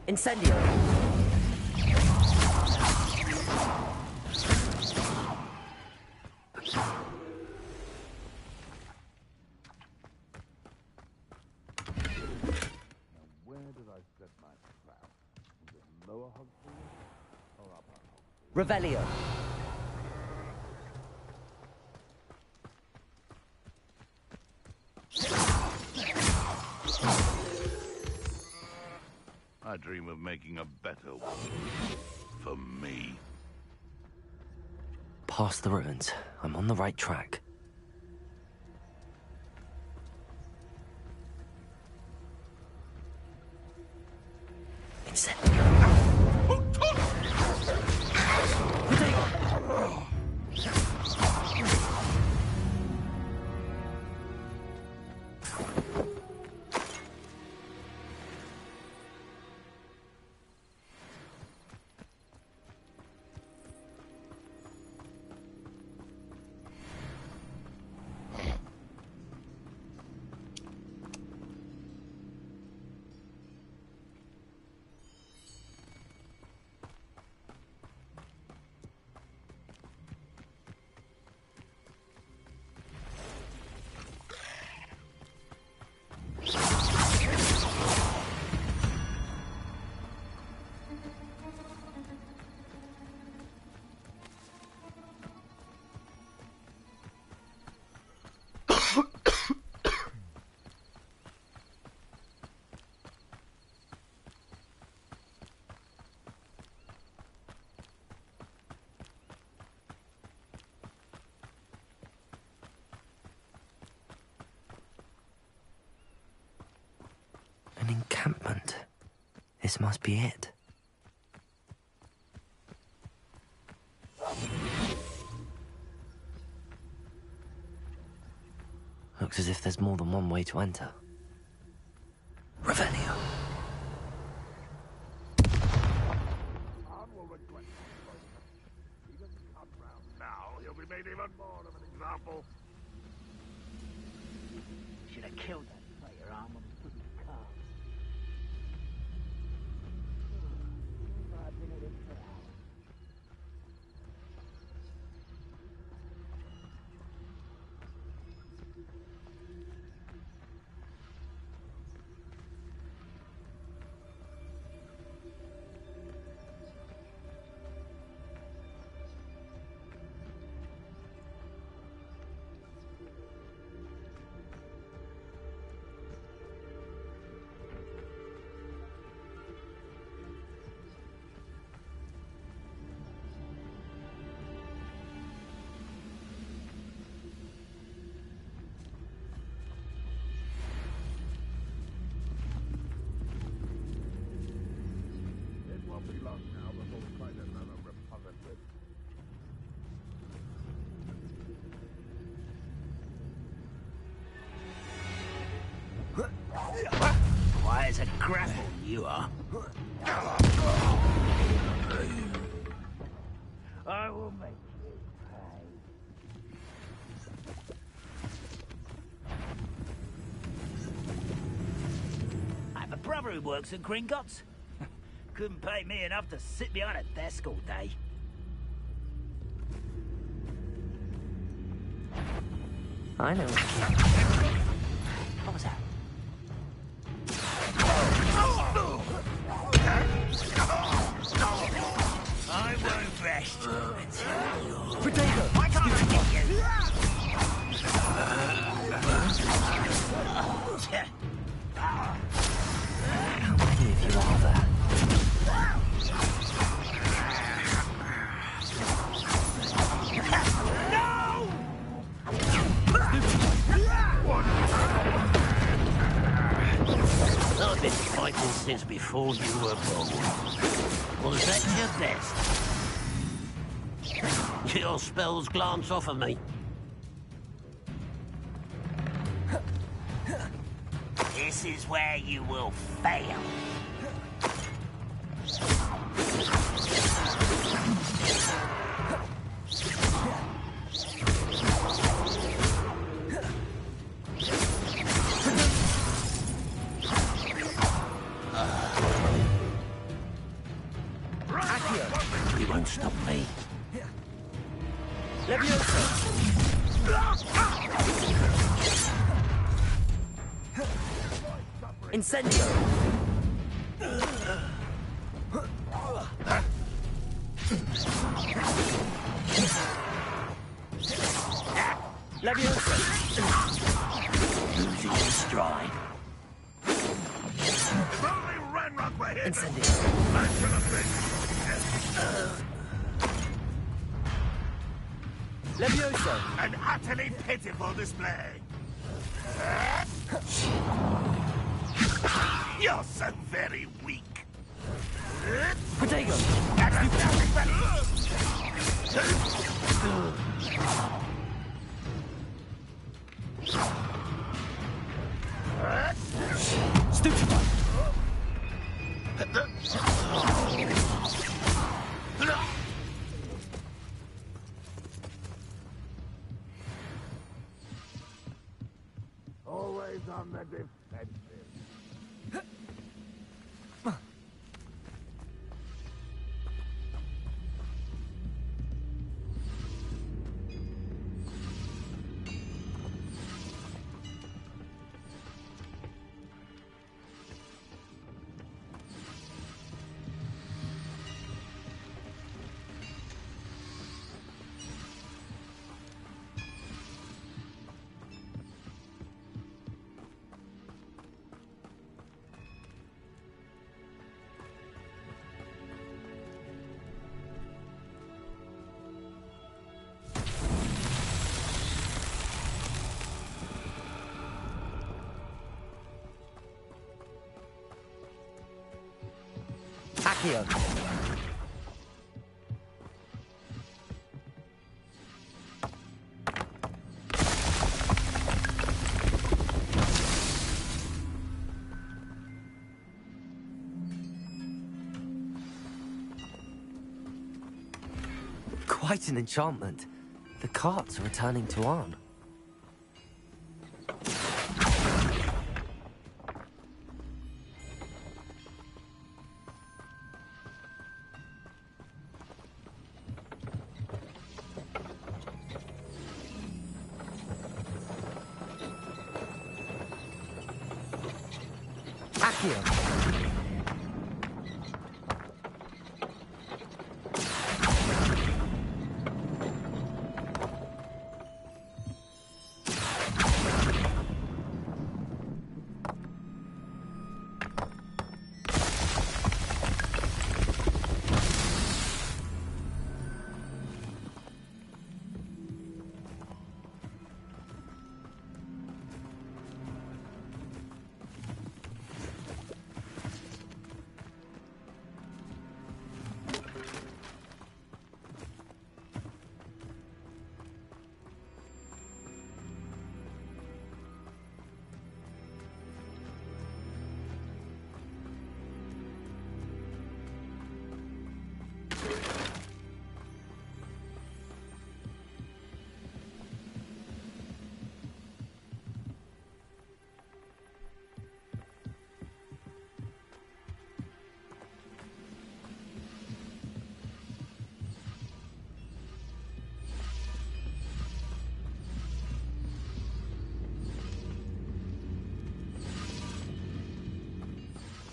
Incendio. Revelio. I dream of making a better one. For me. Past the ruins. I'm on the right track. An encampment. This must be it. Looks as if there's more than one way to enter. Revelio. He doesn't come round now, he'll be made even more of an example. Should have killed that player arm and put his car. I've been at it for hours. Why, it's a grapple, you are. I will make you pay. I have a brother who works at Gringotts. Couldn't pay me enough to sit behind a desk all day. I know. What was that? I won't rest until you're... Potato! Why can't I get you? How many of you are there? I've been fighting since before you were born. Was that your best? Your spells glance off of me. This is where you will fail. stop me. Leviosa! Incendio! Leviosa! Losing your stride. If only Ranrock were here! Incendio! I should have been Leviosa! an utterly pitiful display. You're so very weak. Protego! Stupefy! Always on the defensive. Accio! Quite an enchantment. The carts are returning to Arn. Accio!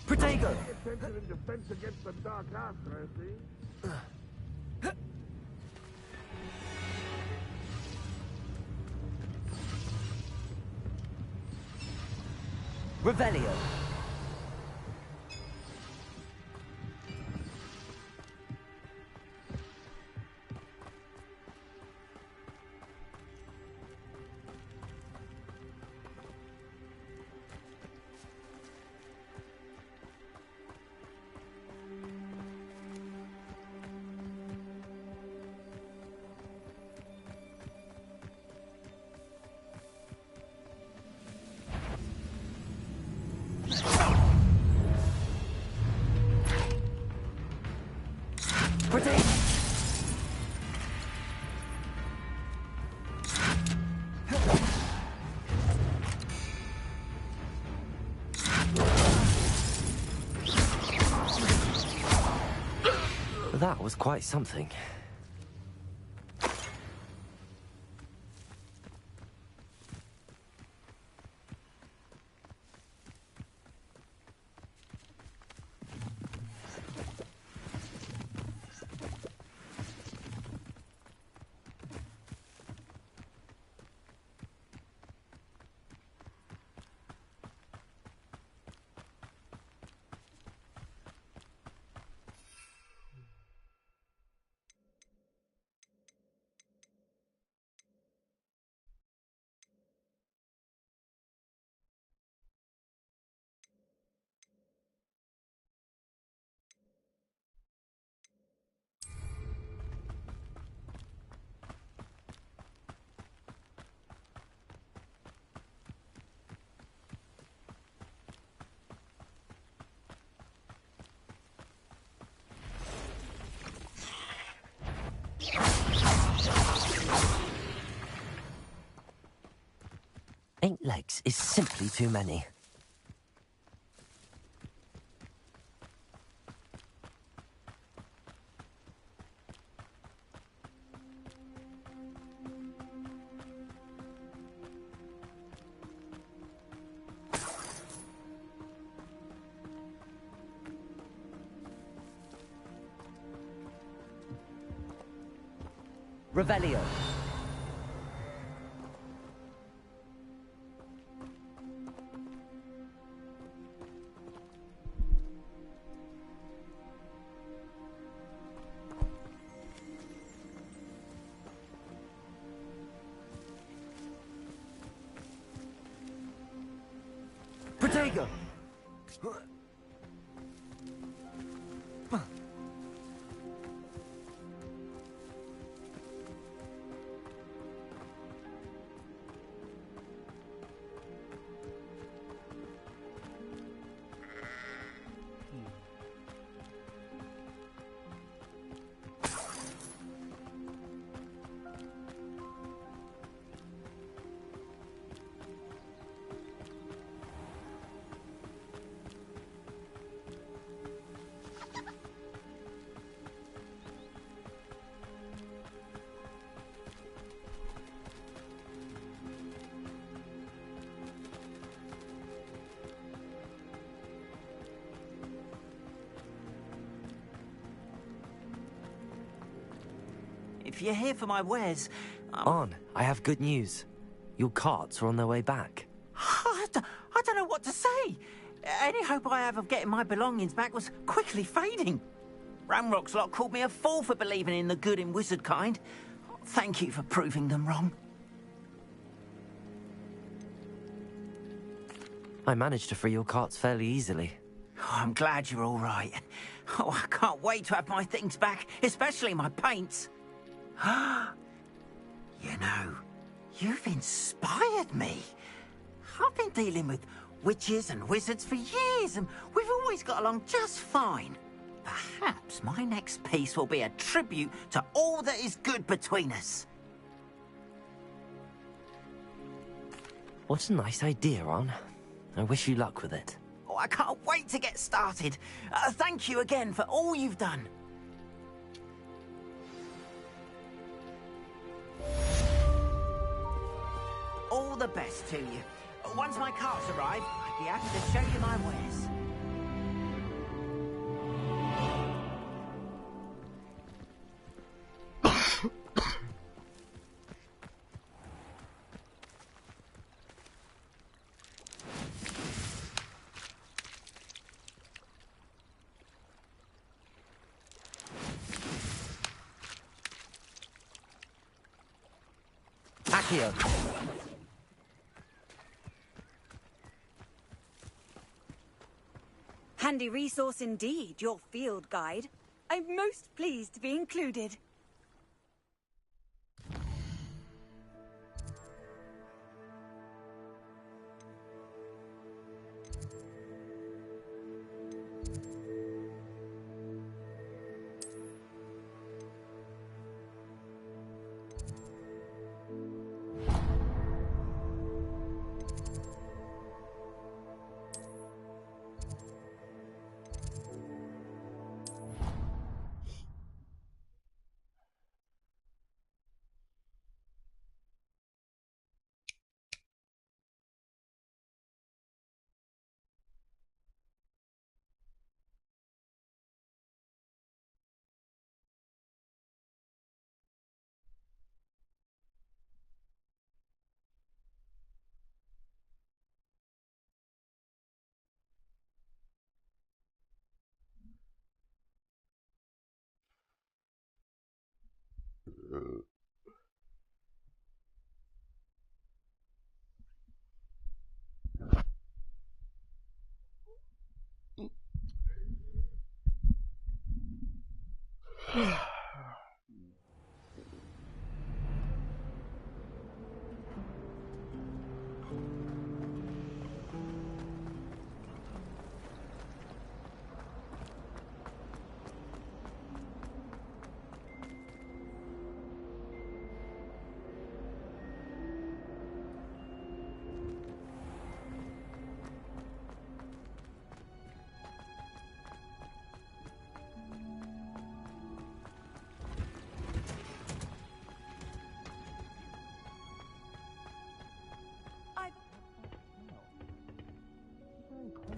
Protego! Attention in defense against the Dark Arts, I see. Revelio! That was quite something. Eight legs is simply too many. Revelio. Protego! If you're here for my wares, On, I have good news. Your carts are on their way back. I don't know what to say. Any hope I have of getting my belongings back was quickly fading. Ramrock's lot called me a fool for believing in the good in wizard kind. Thank you for proving them wrong. I managed to free your carts fairly easily. Oh, I'm glad you're all right. Oh, I can't wait to have my things back, especially my paints. You know, you've inspired me. I've been dealing with witches and wizards for years, and we've always got along just fine. Perhaps my next piece will be a tribute to all that is good between us. What a nice idea, On. I wish you luck with it. Oh, I can't wait to get started. Thank you again for all you've done. All the best to you. Once my carts arrive, I'd be happy to show you my wares. Accio. Handy resource indeed, your field guide. I'm most pleased to be included.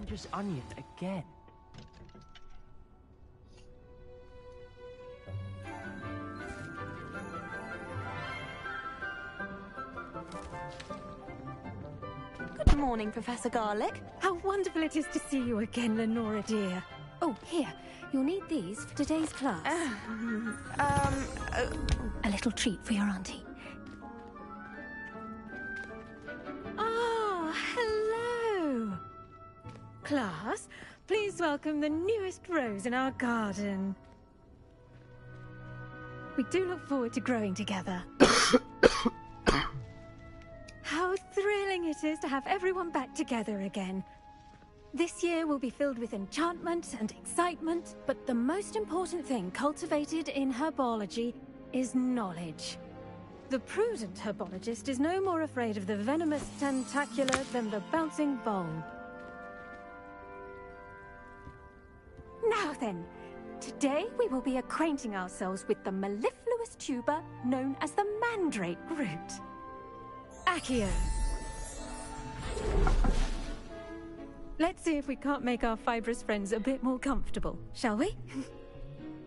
Just onion again. Good morning, Professor Garlick. How wonderful it is to see you again, Lenora dear. Oh, here. You'll need these for today's class. A little treat for your auntie. Ah, hello. Class, please welcome the newest rose in our garden. We do look forward to growing together. How thrilling it is to have everyone back together again. This year will be filled with enchantment and excitement, but the most important thing cultivated in herbology is knowledge. The prudent herbologist is no more afraid of the venomous tentacular than the bouncing vole. Now then, today we will be acquainting ourselves with the mellifluous tuber known as the mandrake root. Accio. Let's see if we can't make our fibrous friends a bit more comfortable, shall we?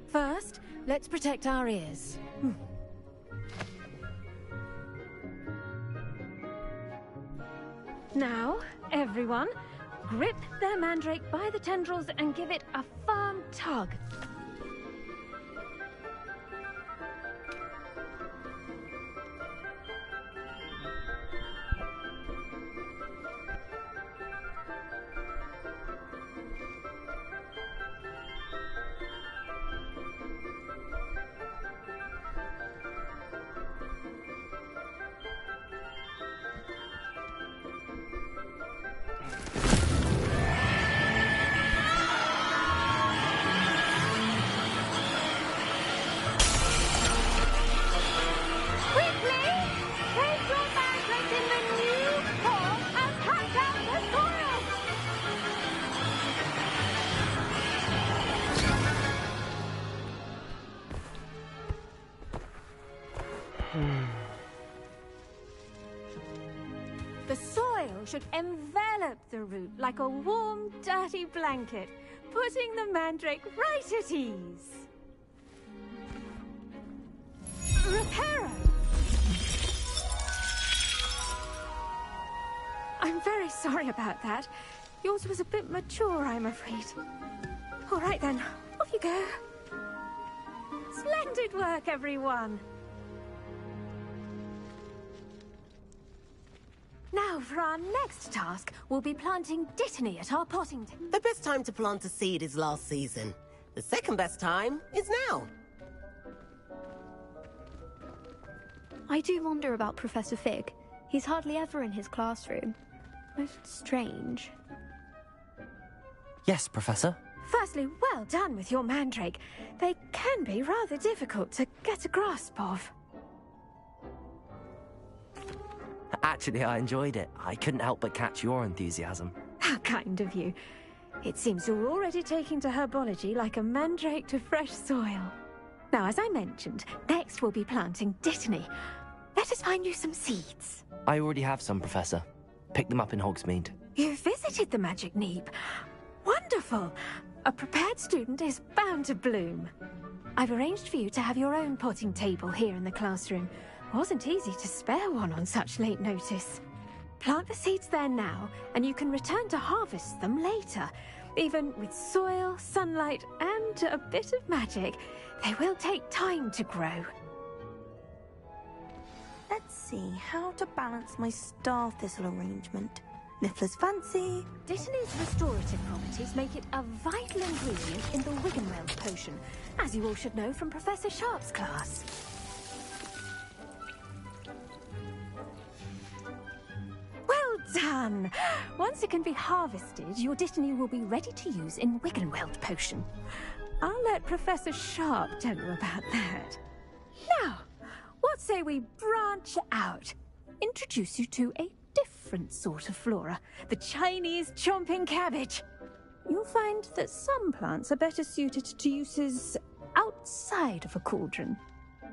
First, let's protect our ears. Now, everyone, grip their mandrake by the tendrils and give it a firm tug. The soil should envelop the root like a warm, dirty blanket, putting the mandrake right at ease. Reparo! I'm very sorry about that. Yours was a bit mature, I'm afraid. All right then, off you go. Splendid work, everyone! Now, for our next task, we'll be planting Dittany at our potting table. The best time to plant a seed is last season. The second best time is now. I do wonder about Professor Fig. He's hardly ever in his classroom. Most strange. Yes, Professor. Firstly, well done with your mandrake. They can be rather difficult to get a grasp of. Actually, I enjoyed it. I couldn't help but catch your enthusiasm. How kind of you. It seems you're already taking to herbology like a mandrake to fresh soil. Now, as I mentioned, next we'll be planting Dittany. Let us find you some seeds. I already have some, Professor. Pick them up in Hogsmeade. You visited the Magic Neep. Wonderful! A prepared student is bound to bloom. I've arranged for you to have your own potting table here in the classroom. Wasn't easy to spare one on such late notice. Plant the seeds there now, and you can return to harvest them later. Even with soil, sunlight, and a bit of magic, they will take time to grow. see how to balance my star thistle arrangement. Niffler's fancy. Dittany's restorative properties make it a vital ingredient in the Wiggenweld potion, as you all should know from Professor Sharp's class. Well done! Once it can be harvested, your Dittany will be ready to use in Wiggenweld potion. I'll let Professor Sharp tell you about that. Now, what say we branch out? Introduce you to a different sort of flora, the Chinese chomping cabbage. You'll find that some plants are better suited to uses outside of a cauldron.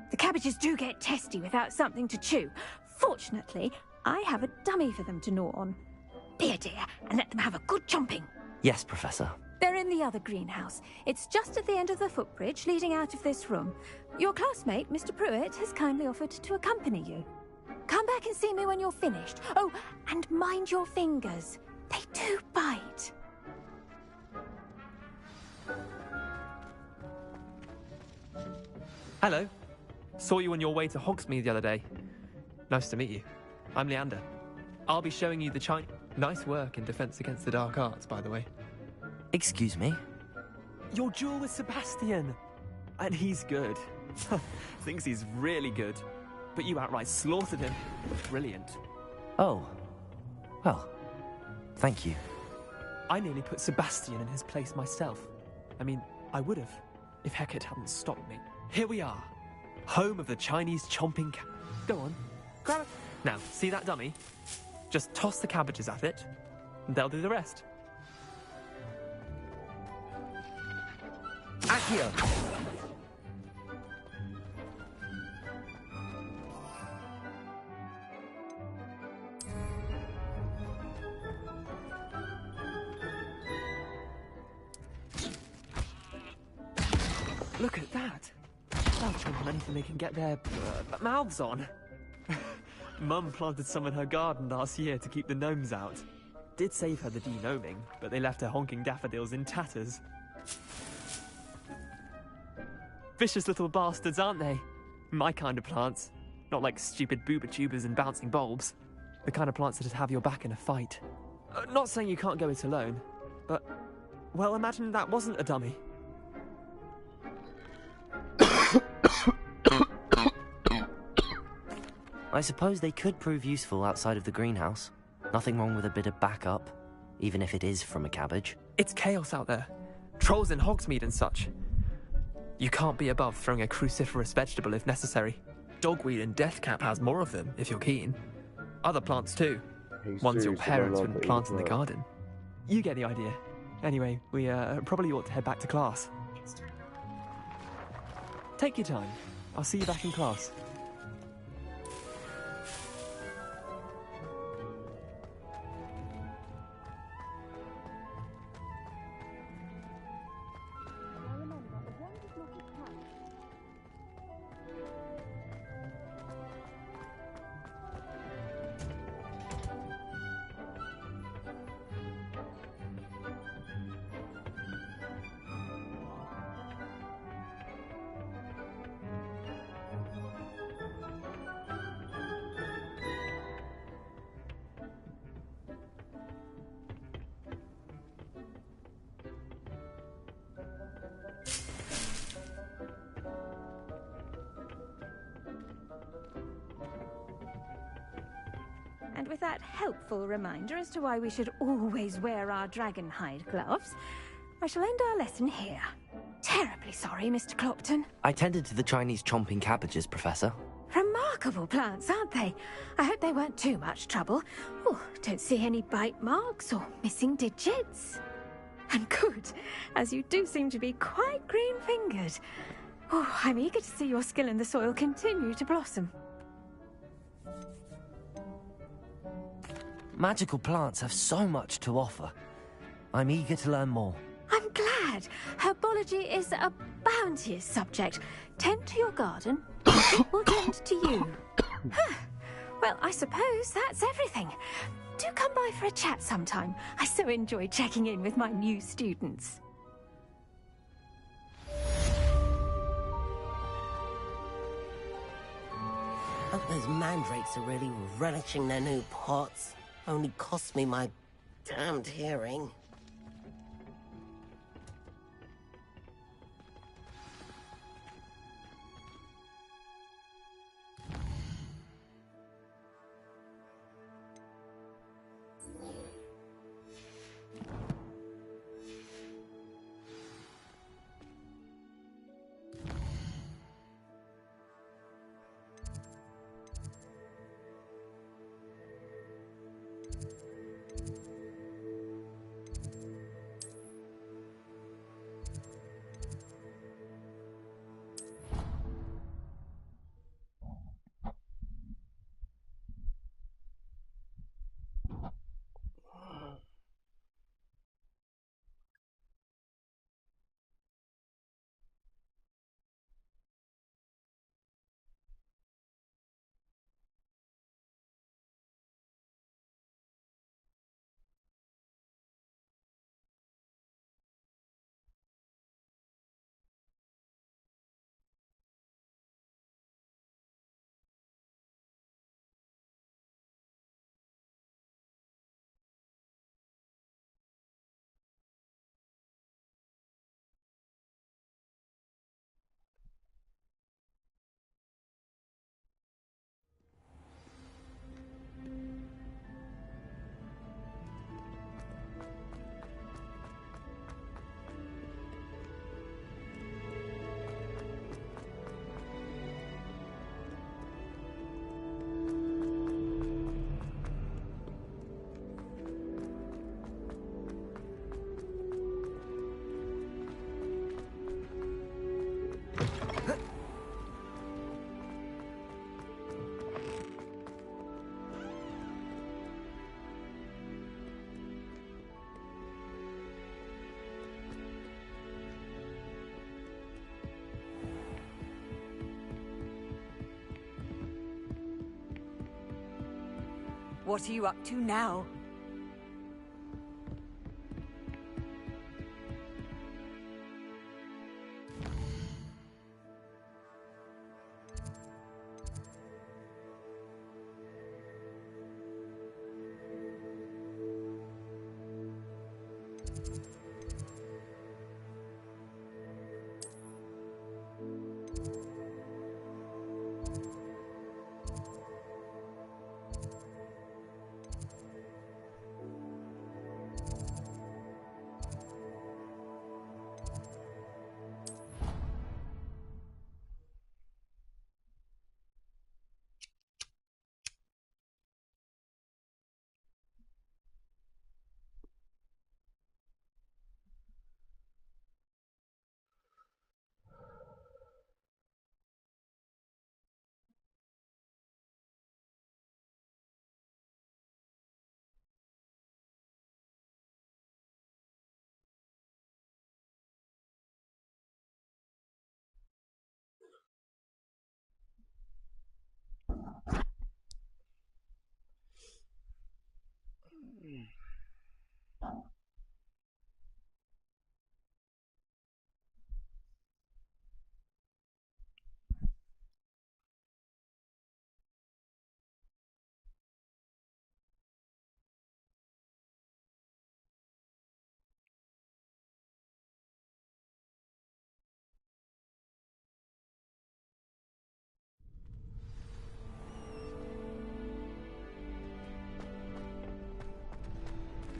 The cabbages do get testy without something to chew. Fortunately, I have a dummy for them to gnaw on. Be a dear and let them have a good chomping. Yes, Professor. They're in the other greenhouse. It's just at the end of the footbridge leading out of this room. Your classmate, Mr. Pruitt, has kindly offered to accompany you. Come back and see me when you're finished. Oh, and mind your fingers. They do bite. Hello. Saw you on your way to Hogsmeade the other day. Nice to meet you. I'm Leander. I'll be showing you the Nice work in Defense Against the Dark Arts, by the way. Excuse me? Your duel with Sebastian! And he's good. Thinks he's really good. But you outright slaughtered him. Brilliant. Oh. Well, thank you. I nearly put Sebastian in his place myself. I mean, I would have, if Hecate hadn't stopped me. Here we are. Home of the Chinese chomping cat. Go on, grab it. Now, see that dummy? Just toss the cabbages at it, and they'll do the rest. Accio! Look at that. They'll chomp on anything they can get their mouths on. Mum planted some in her garden last year to keep the gnomes out. Did save her the de-gnoming, but they left her honking daffodils in tatters. Vicious little bastards, aren't they? My kind of plants. Not like stupid booba tubers and bouncing bulbs. The kind of plants that'd have your back in a fight. Not saying you can't go it alone, but... well, imagine that wasn't a dummy. I suppose they could prove useful outside of the greenhouse. Nothing wrong with a bit of backup, even if it is from a cabbage. It's chaos out there. Trolls in Hogsmeade and such. You can't be above throwing a cruciferous vegetable if necessary. Dogweed and deathcap has more of them, if you're keen. Other plants too. Ones your parents wouldn't plant in the garden. You get the idea. Anyway, we probably ought to head back to class. Take your time. I'll see you back in class. And with that helpful reminder as to why we should always wear our dragon hide gloves, I shall end our lesson here. Terribly sorry, Mr. Clopton. I tended to the Chinese chomping cabbages, Professor. Remarkable plants, aren't they? I hope they weren't too much trouble. Oh, don't see any bite marks or missing digits. And good, as you do seem to be quite green-fingered. Oh, I'm eager to see your skill in the soil continue to blossom. Magical plants have so much to offer. I'm eager to learn more. I'm glad. Herbology is a bounteous subject. Tend to your garden, it will tend to you. Well, I suppose that's everything. Do come by for a chat sometime. I so enjoy checking in with my new students. A Hope those mandrakes are really relishing their new pots. Only cost me my damned hearing. What are you up to now?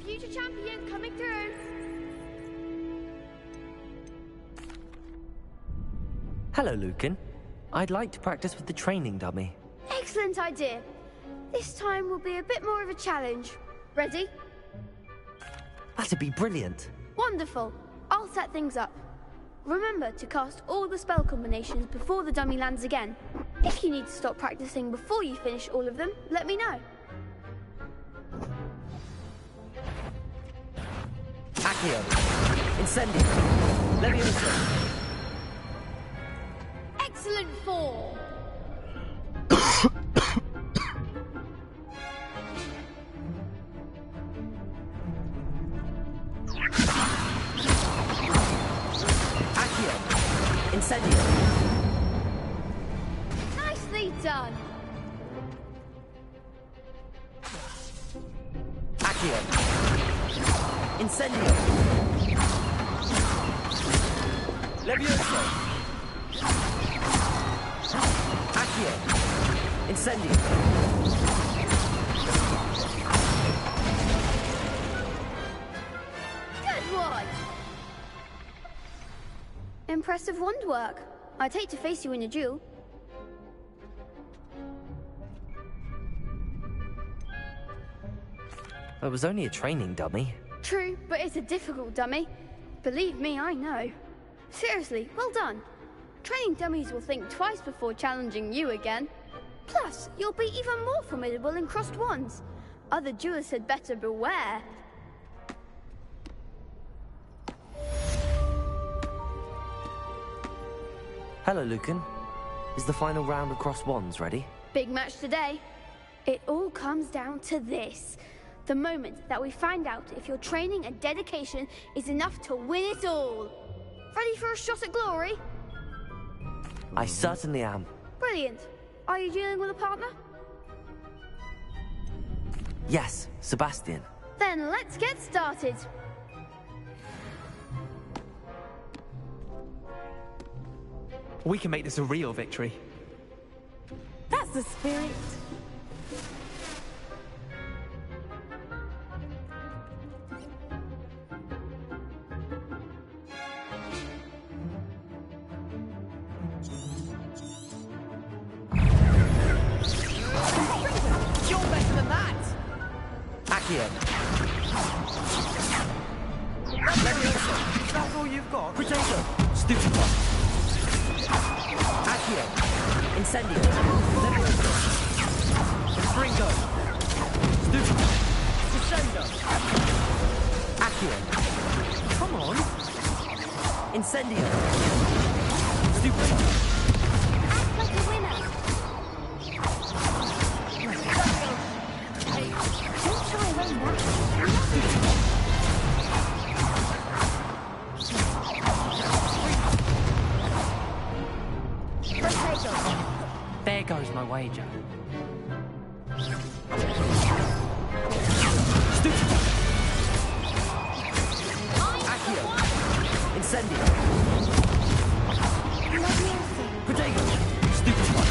Future champion coming through. Hello, Lucan. I'd like to practice with the training dummy. Excellent idea. This time will be a bit more of a challenge. Ready? That'd be brilliant. Wonderful. I'll set things up. Remember to cast all the spell combinations before the dummy lands again. If you need to stop practicing before you finish all of them, let me know. Accio. Incendio. Leviosa. Excellent form. Accio. Incendio. Nicely done. Incendio! Levioso! Accio! Incendio! Good one! Impressive wand work. I'd hate to face you in a duel. It was only a training dummy. True, but it's a difficult dummy. Believe me, I know. Seriously, well done. Training dummies will think twice before challenging you again. Plus, you'll be even more formidable in crossed wands. Other duelists had better beware. Hello, Lucan. Is the final round of cross wands ready? Big match today. It all comes down to this. The moment that we find out if your training and dedication is enough to win it all. Ready for a shot at glory? I certainly am. Brilliant. Are you dealing with a partner? Yes, Sebastian. Then let's get started. We can make this a real victory. That's the spirit. You're better than that! Accio! Levioso! That's all you've got? Potato! Stupefy! Accio! Incendio! Levioso! Springo! Stupefy! Crescendo! Accio! Come on! Incendio! Stupefy! Act like a winner. Don't shy away now. There goes my wager. Accio! Incendio! Potato! Stupefy!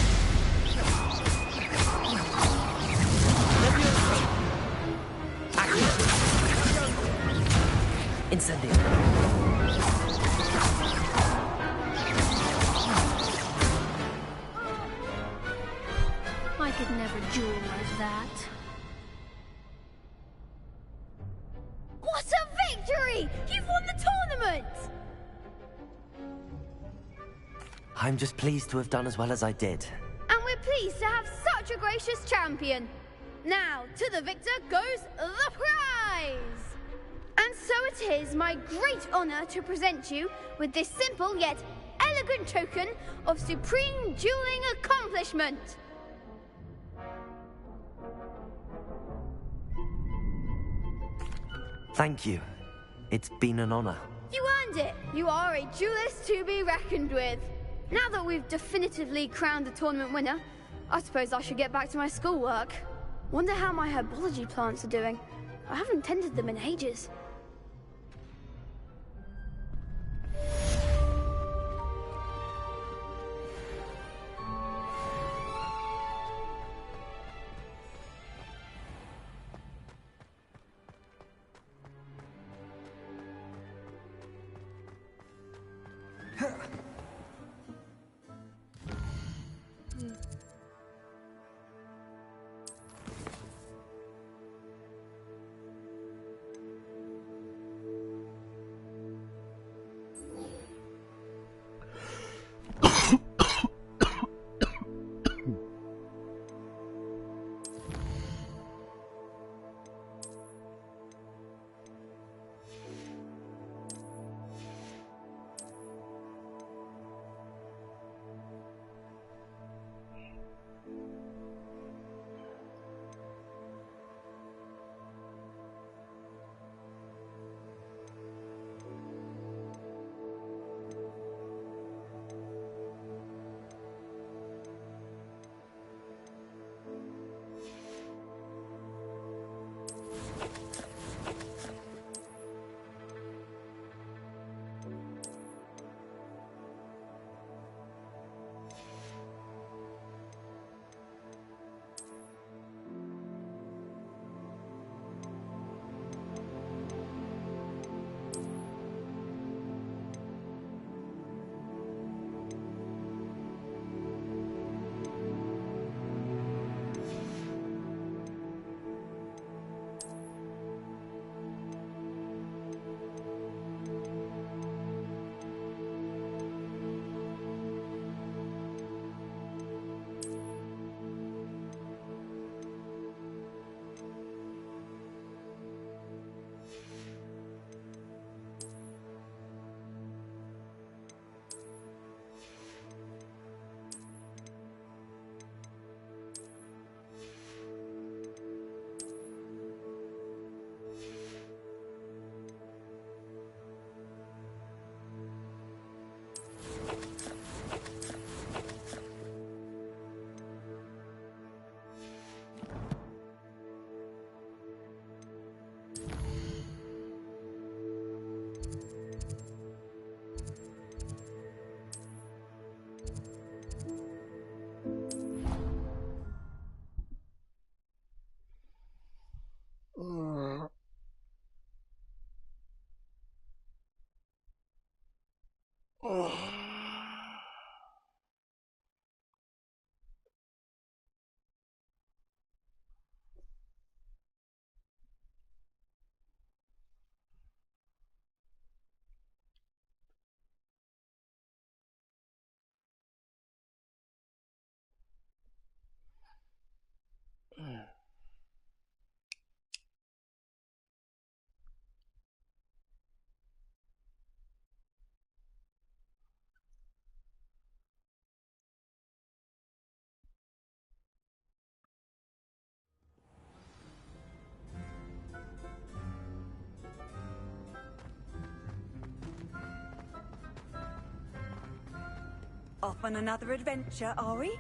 Levioso! Accio! Incendio! I could never duel like that. What a victory! You've won the tournament! I'm just pleased to have done as well as I did. And we're pleased to have such a gracious champion. Now, to the victor goes the prize! And so it is my great honor to present you with this simple yet elegant token of supreme dueling accomplishment. Thank you. It's been an honor. You earned it. You are a duelist to be reckoned with. Now that we've definitively crowned the tournament winner, I suppose I should get back to my schoolwork. Wonder how my herbology plants are doing. I haven't tended them in ages. Off on another adventure, are we?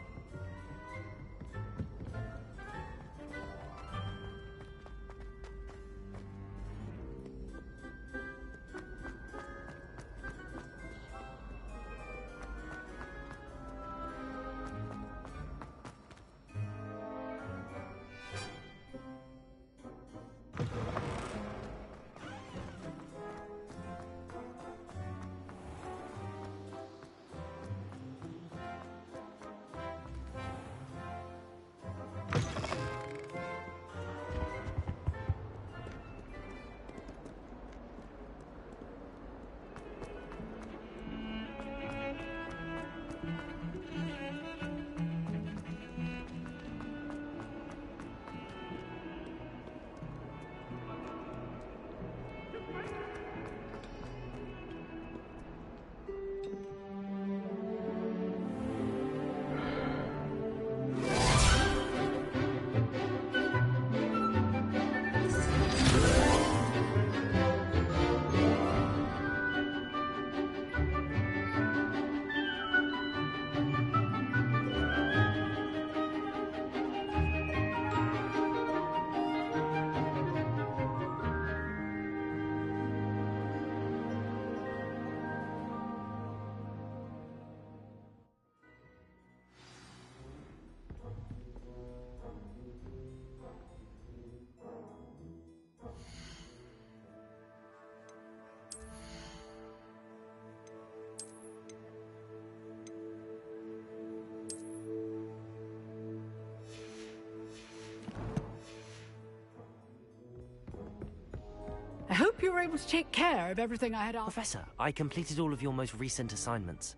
I hope you were able to take care of everything I had asked. Professor, I completed all of your most recent assignments.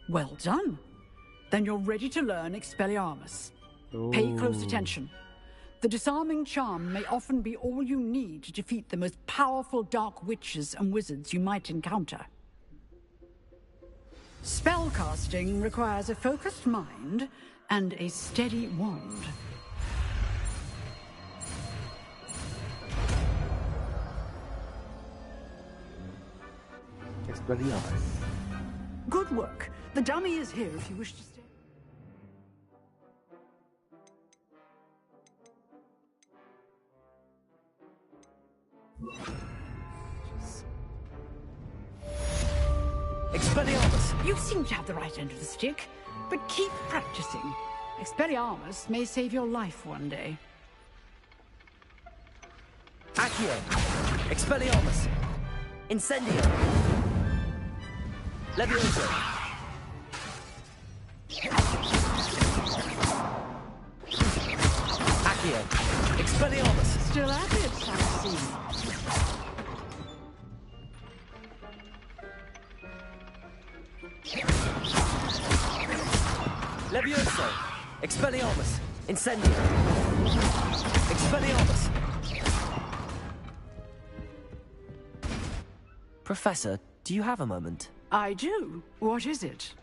Well done. Then you're ready to learn Expelliarmus. Pay close attention. The disarming charm may often be all you need to defeat the most powerful dark witches and wizards you might encounter. Spellcasting requires a focused mind and a steady wand. Expelliarmus. Good work. The dummy is here if you wish to stay. Expelliarmus! You seem to have the right end of the stick, but keep practicing. Expelliarmus may save your life one day. Accio! Expelliarmus! Incendio! Levioso! Accio! Expelliarmus! Still at it, I see. Levioso! Expelliarmus! Incendio! Expelliarmus! Professor, do you have a moment? I do. What is it?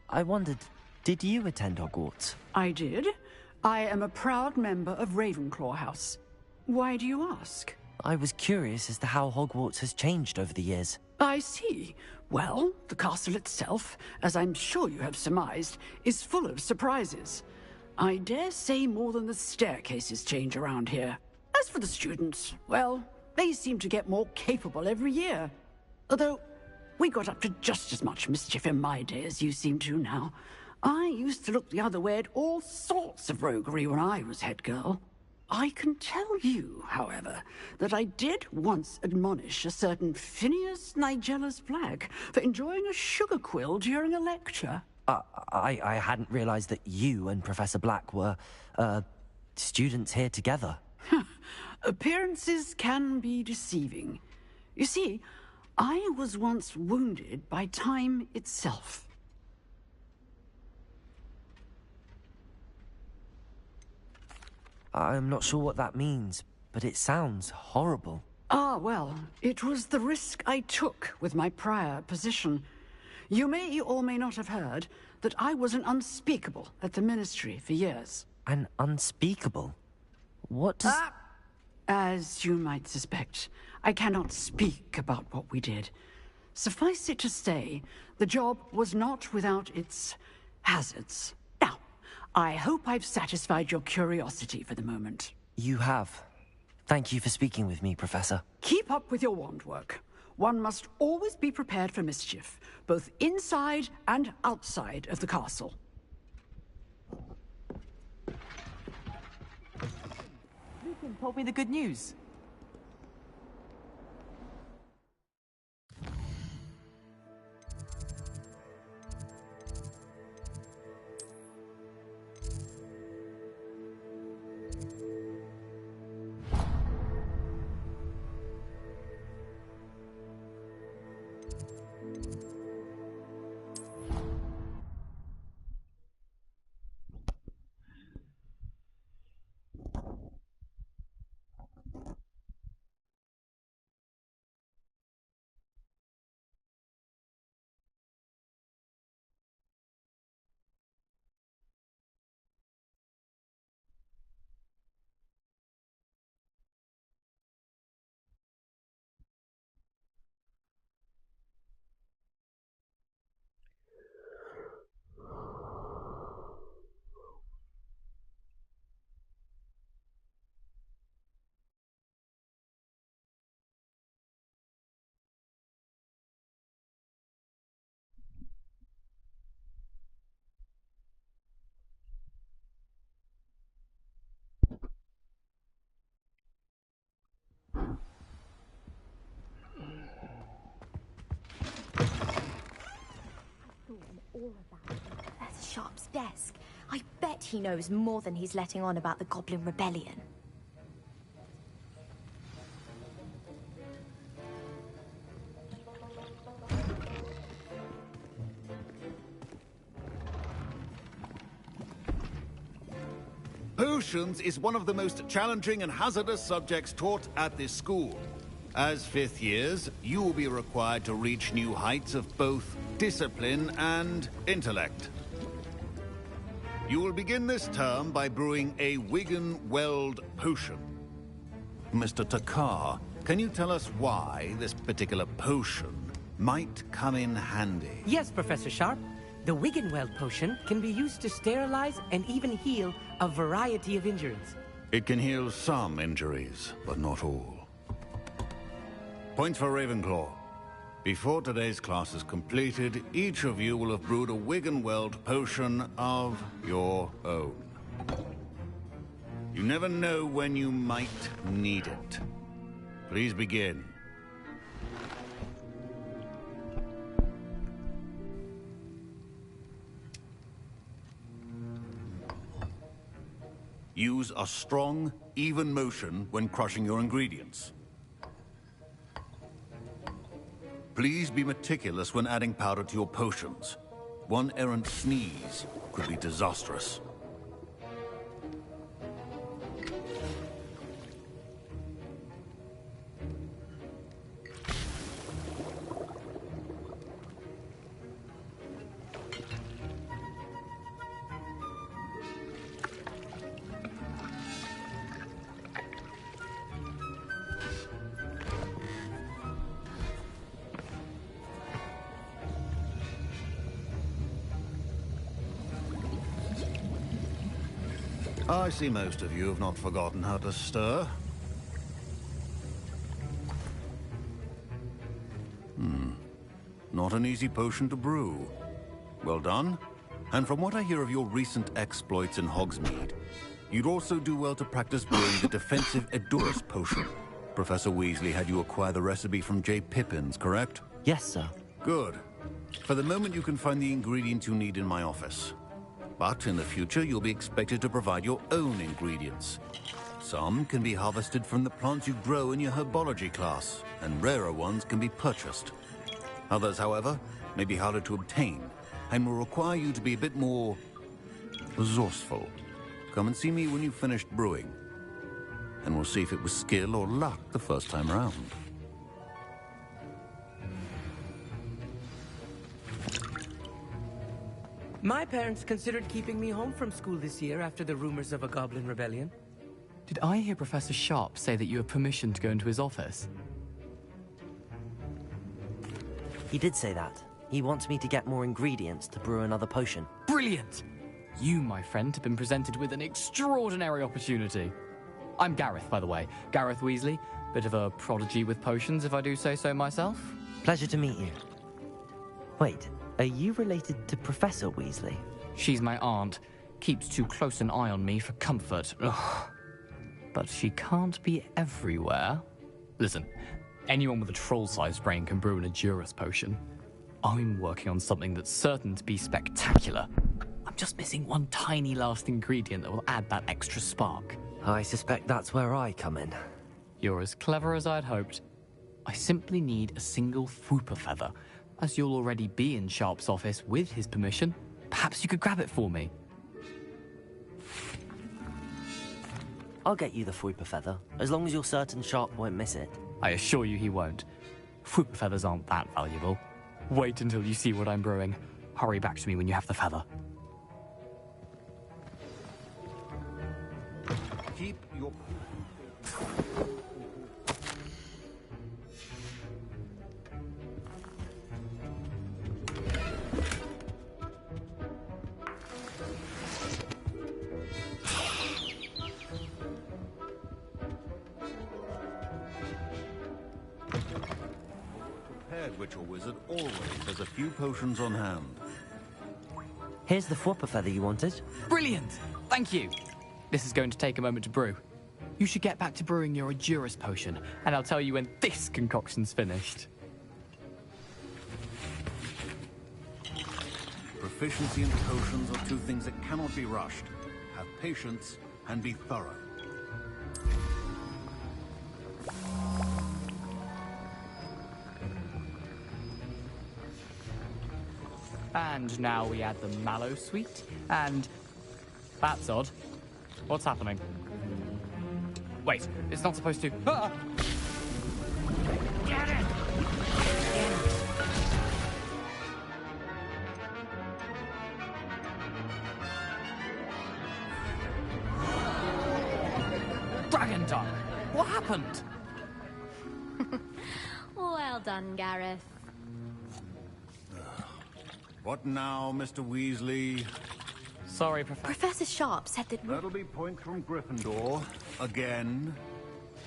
I wondered, did you attend Hogwarts? I did. I am a proud member of Ravenclaw House. Why do you ask? I was curious as to how Hogwarts has changed over the years. I see. Well, the castle itself, as I'm sure you have surmised, is full of surprises. I dare say more than the staircases change around here. As for the students, well, they seem to get more capable every year. Although, we got up to just as much mischief in my day as you seem to now. I used to look the other way at all sorts of roguery when I was head girl. I can tell you, however, that I did once admonish a certain Phineas Nigellus Black for enjoying a sugar quill during a lecture. I hadn't realized that you and Professor Black were, students here together. Appearances can be deceiving. You see, I was once wounded by time itself. I'm not sure what that means, but it sounds horrible. Ah, well, it was the risk I took with my prior position. You may or may not have heard that I was an unspeakable at the Ministry for years. An unspeakable? What does... As you might suspect, I cannot speak about what we did. Suffice it to say, the job was not without its hazards. Now, I hope I've satisfied your curiosity for the moment. You have. Thank you for speaking with me, Professor. Keep up with your wand work. One must always be prepared for mischief, both inside and outside of the castle. Lucan told me the good news. All about Professor Sharp's desk. I bet he knows more than he's letting on about the Goblin Rebellion. Potions is one of the most challenging and hazardous subjects taught at this school. As fifth years, you will be required to reach new heights of both discipline and intellect. You will begin this term by brewing a Wiggenweld potion. Mr. Takar, can you tell us why this particular potion might come in handy? Yes, Professor Sharp. The Wiggenweld potion can be used to sterilize and even heal a variety of injuries. It can heal some injuries, but not all. Point for Ravenclaw. Before today's class is completed, each of you will have brewed a Wiggenweld potion of your own. You never know when you might need it. Please begin. Use a strong, even motion when crushing your ingredients. Please be meticulous when adding powder to your potions. One errant sneeze could be disastrous. I see most of you have not forgotten how to stir. Not an easy potion to brew. Well done. And from what I hear of your recent exploits in Hogsmeade, You'd also do well to practice brewing the defensive Edurus potion. Professor Weasley had you acquire the recipe from J. Pippins, correct? Yes, sir. Good. For the moment, you can find the ingredients you need in my office. But in the future, you'll be expected to provide your own ingredients. Some can be harvested from the plants you grow in your herbology class, and rarer ones can be purchased. Others, however, may be harder to obtain, and will require you to be a bit more resourceful. Come and see me when you've finished brewing, and we'll see if it was skill or luck the first time round. My parents considered keeping me home from school this year after the rumors of a goblin rebellion. Did I hear Professor Sharp say that you have permission to go into his office? He did say that. He wants me to get more ingredients to brew another potion. Brilliant! You, my friend, have been presented with an extraordinary opportunity. I'm Gareth, by the way. Gareth Weasley. Bit of a prodigy with potions, if I do say so myself. Pleasure to meet you. Wait, are you related to Professor Weasley? She's my aunt. Keeps too close an eye on me for comfort. Ugh. But she can't be everywhere. Listen, anyone with a troll-sized brain can brew an Edurus potion. I'm working on something that's certain to be spectacular. I'm just missing one tiny last ingredient that will add that extra spark. I suspect that's where I come in. You're as clever as I'd hoped. I simply need a single Fwooper feather. As you'll already be in Sharp's office with his permission, perhaps you could grab it for me. I'll get you the Fwooper feather, as long as you're certain Sharp won't miss it. I assure you he won't. Fwooper feathers aren't that valuable. Wait until you see what I'm brewing. Hurry back to me when you have the feather. Keep your... Prepared witch or wizard always has a few potions on hand. Here's the Fwooper feather you wanted. Brilliant! Thank you! This is going to take a moment to brew. You should get back to brewing your Edurus potion, and I'll tell you when this concoction's finished. Proficiency in potions are two things that cannot be rushed. Have patience and be thorough. And now we add the mallow sweet, and... That's odd. What's happening? Wait, it's not supposed to... Ah! Get it! Dragon tongue! What happened? Well done, Gareth. What now, Mr. Weasley? Sorry, Professor. Professor Sharp said that... That'll be points from Gryffindor. Again.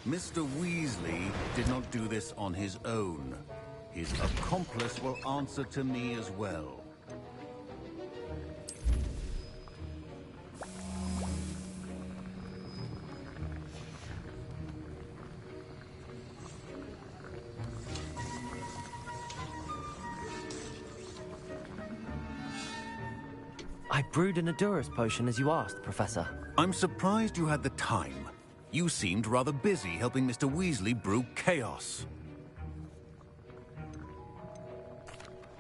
Mr. Weasley did not do this on his own. His accomplice will answer to me as well. I brewed an Edurus potion as you asked, Professor. I'm surprised you had the time. You seemed rather busy helping Mr. Weasley brew chaos.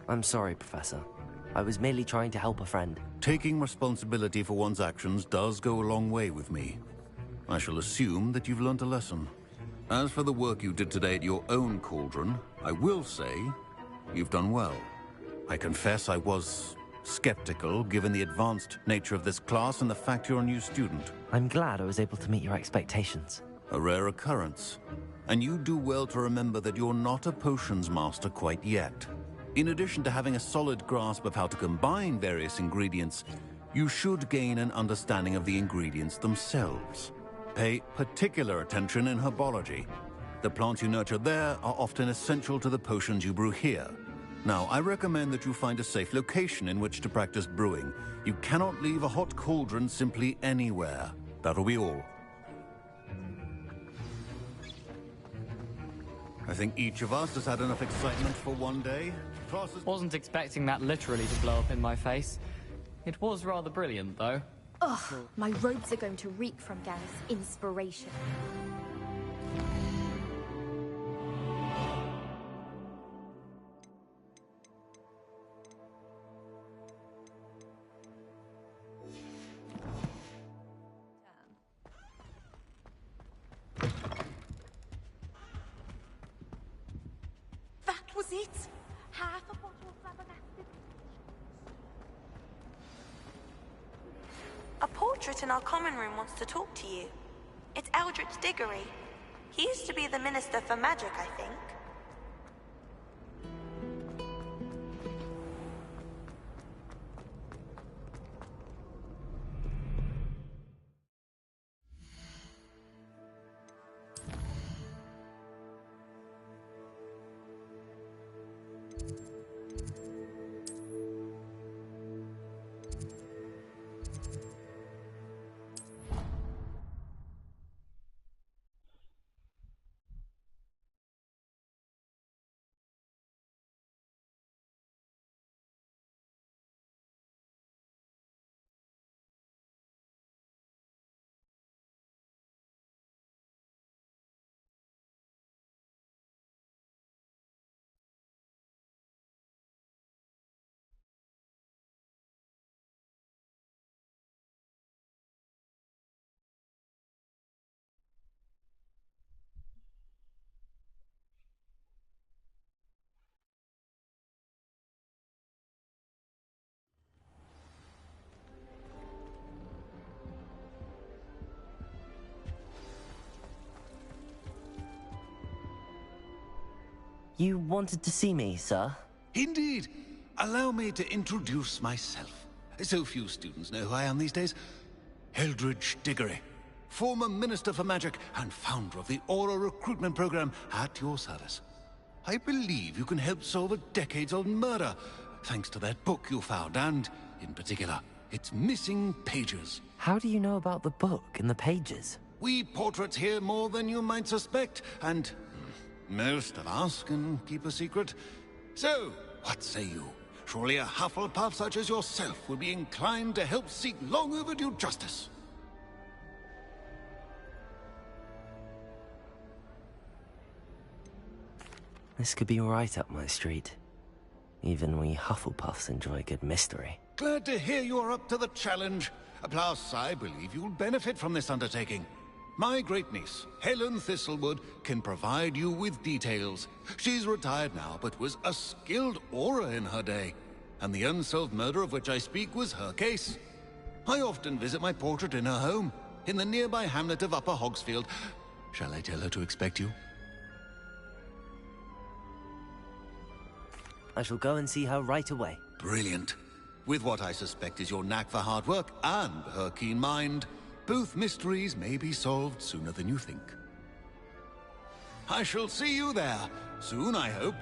I'm sorry, Professor. I was merely trying to help a friend. Taking responsibility for one's actions does go a long way with me. I shall assume that you've learnt a lesson. As for the work you did today at your own cauldron, I will say you've done well. I confess I was skeptical, given the advanced nature of this class and the fact you're a new student. I'm glad I was able to meet your expectations. A rare occurrence. And you do well to remember that you're not a potions master quite yet. In addition to having a solid grasp of how to combine various ingredients, you should gain an understanding of the ingredients themselves. Pay particular attention in herbology. The plants you nurture there are often essential to the potions you brew here. Now, I recommend that you find a safe location in which to practice brewing. You cannot leave a hot cauldron simply anywhere. That'll be all. I think each of us has had enough excitement for one day. Wasn't expecting that literally to blow up in my face. It was rather brilliant, though. Ugh, my robes are going to reek from Gareth's inspiration. That was it. Half a bottle of flabbergasted. A portrait in our common room wants to talk to you. It's Eldritch Diggory. He used to be the Minister for Magic, I think. You wanted to see me, sir? Indeed. Allow me to introduce myself. So few students know who I am these days. Eldritch Diggory, former Minister for Magic and founder of the Aura recruitment program at your service. I believe you can help solve a decades-old murder, thanks to that book you found, and, in particular, its missing pages. How do you know about the book and the pages? We portraits hear more than you might suspect, and most of us can keep a secret. So, what say you? Surely a Hufflepuff such as yourself would be inclined to help seek long overdue justice. This could be right up my street. Even we Hufflepuffs enjoy good mystery. Glad to hear you are up to the challenge. Plus, I believe you'll benefit from this undertaking. My great-niece, Helen Thistlewood, can provide you with details. She's retired now, but was a skilled aura in her day. And the unsolved murder of which I speak was her case. I often visit my portrait in her home, in the nearby hamlet of Upper Hogsfield. Shall I tell her to expect you? I shall go and see her right away. Brilliant. With what I suspect is your knack for hard work and her keen mind, both mysteries may be solved sooner than you think. I shall see you there, soon I hope.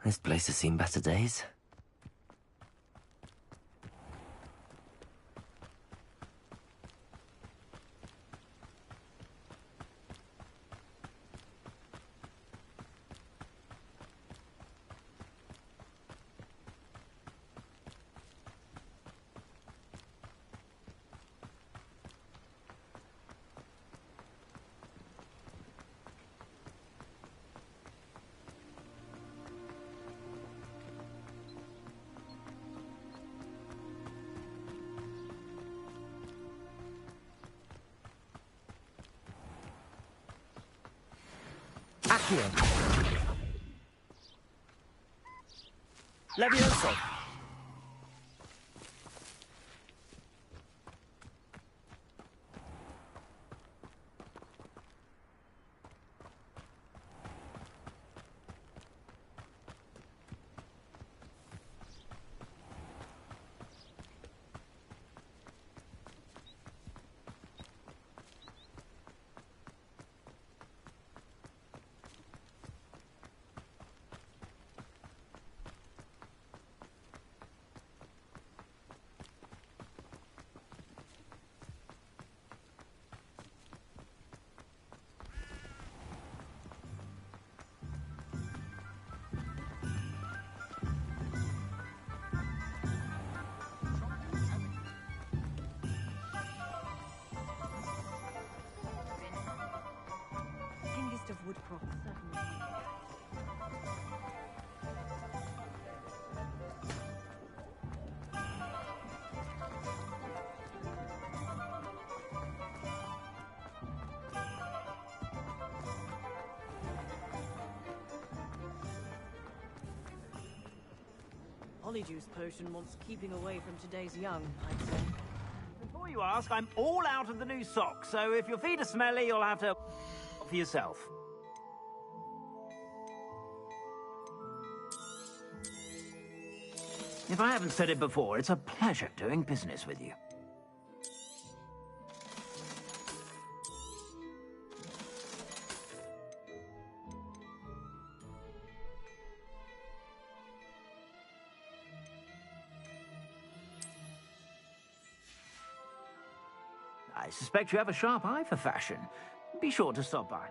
This place has seen better days. Accio. Levioso. Kingest of Woodcroft, certainly. Polyjuice potion wants keeping away from today's young, I'd say. Before you ask, I'm all out of the new socks, so if your feet are smelly, you'll have to for yourself. If I haven't said it before, it's a pleasure doing business with you. I suspect you have a sharp eye for fashion. Be sure to stop by.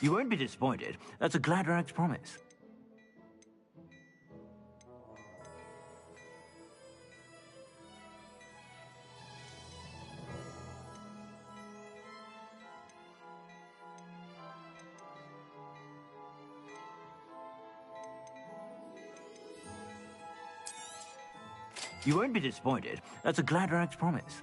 You won't be disappointed. That's a Gladrag's promise. You won't be disappointed. That's a Gladrag's promise.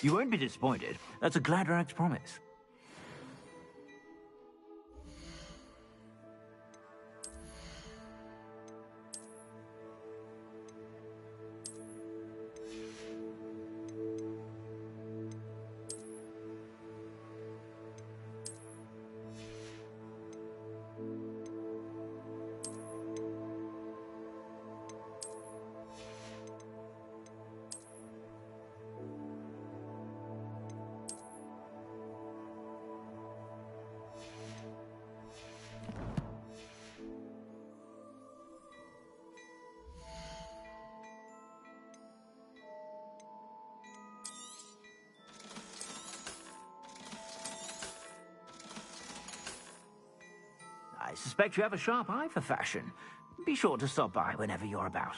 You won't be disappointed. That's a Gladrag's promise. I suspect you have a sharp eye for fashion. Be sure to stop by whenever you're about.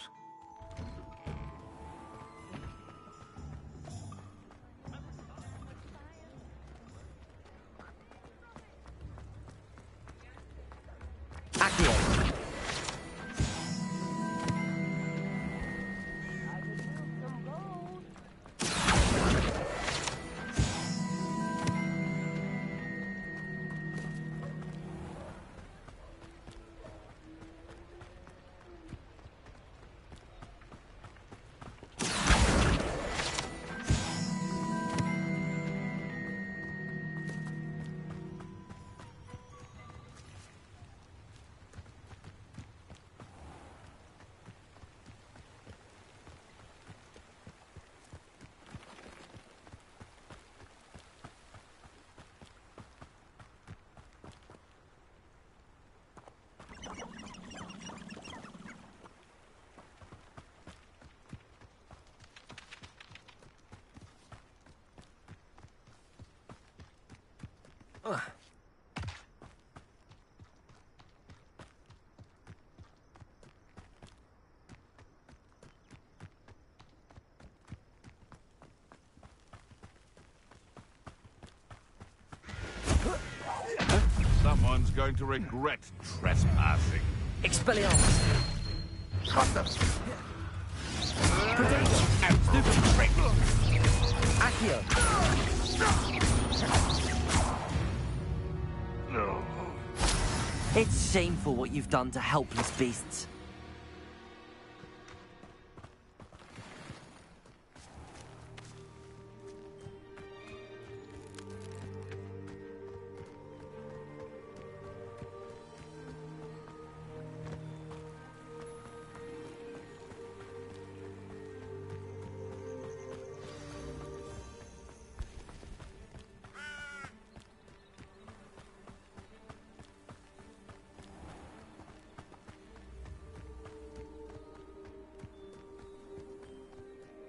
Someone's going to regret trespassing. Expelliarmus! Cut them! Stupid trick! Accio! No. It's shameful what you've done to helpless beasts.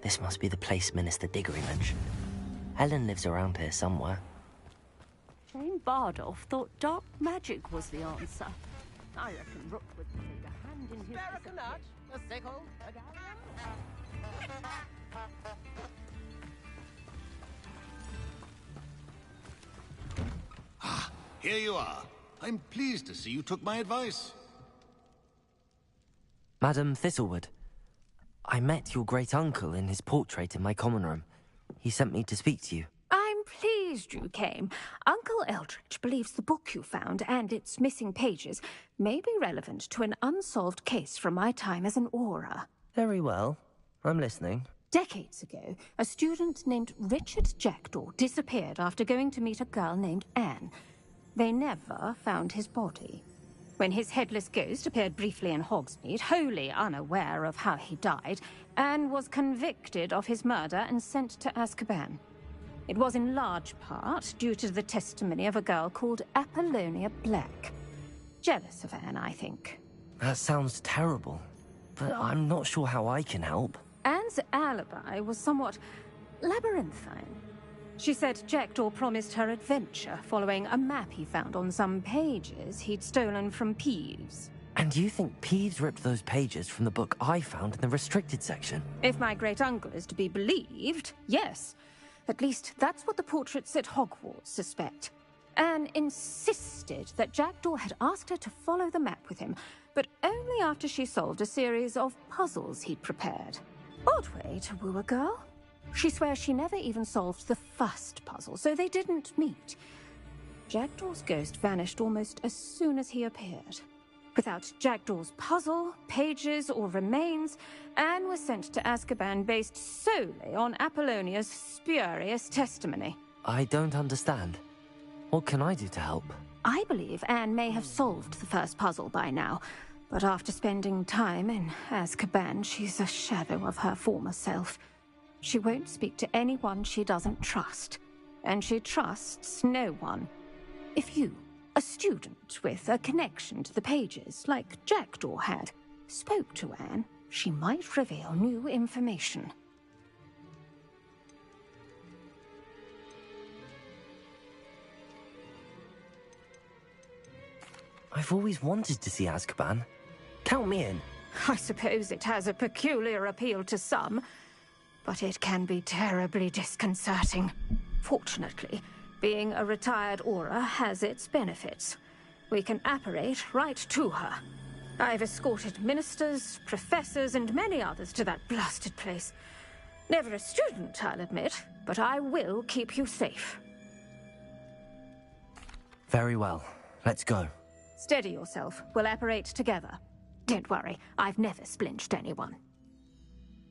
This must be the place Minister Diggory mentioned. Helen lives around here somewhere. Shane Bardolph thought dark magic was the answer. I reckon Rook would take a hand in his... A sickle, a Here you are. I'm pleased to see you took my advice. Madam Thistlewood, I met your great-uncle in his portrait in my common room. He sent me to speak to you. I'm pleased you came. Uncle Eldritch believes the book you found and its missing pages may be relevant to an unsolved case from my time as an Auror. Very well. I'm listening. Decades ago, a student named Richard Jackdaw disappeared after going to meet a girl named Anne. They never found his body. When his headless ghost appeared briefly in Hogsmeade, wholly unaware of how he died, Anne was convicted of his murder and sent to Azkaban. It was in large part due to the testimony of a girl called Apollonia Black. Jealous of Anne, I think. That sounds terrible, but I'm not sure how I can help. Anne's alibi was somewhat labyrinthine. She said Jackdaw promised her adventure following a map he found on some pages he'd stolen from Peeves. And you think Peeves ripped those pages from the book I found in the restricted section? If my great-uncle is to be believed, yes. At least that's what the portraits at Hogwarts suspect. Anne insisted that Jackdaw had asked her to follow the map with him, but only after she solved a series of puzzles he'd prepared. Odd way to woo a girl. She swears she never even solved the first puzzle, so they didn't meet. Jackdaw's ghost vanished almost as soon as he appeared. Without Jackdaw's puzzle, pages, or remains, Anne was sent to Azkaban based solely on Apollonia's spurious testimony. I don't understand. What can I do to help? I believe Anne may have solved the first puzzle by now, but after spending time in Azkaban, she's a shadow of her former self. She won't speak to anyone she doesn't trust, and she trusts no one. If you, a student with a connection to the pages, like Jackdaw had, spoke to Anne, she might reveal new information. I've always wanted to see Azkaban. Count me in. I suppose it has a peculiar appeal to some, but it can be terribly disconcerting. Fortunately, being a retired Auror has its benefits. We can apparate right to her. I've escorted ministers, professors, and many others to that blasted place. Never a student, I'll admit, but I will keep you safe. Very well. Let's go. Steady yourself. We'll apparate together. Don't worry, I've never splinched anyone.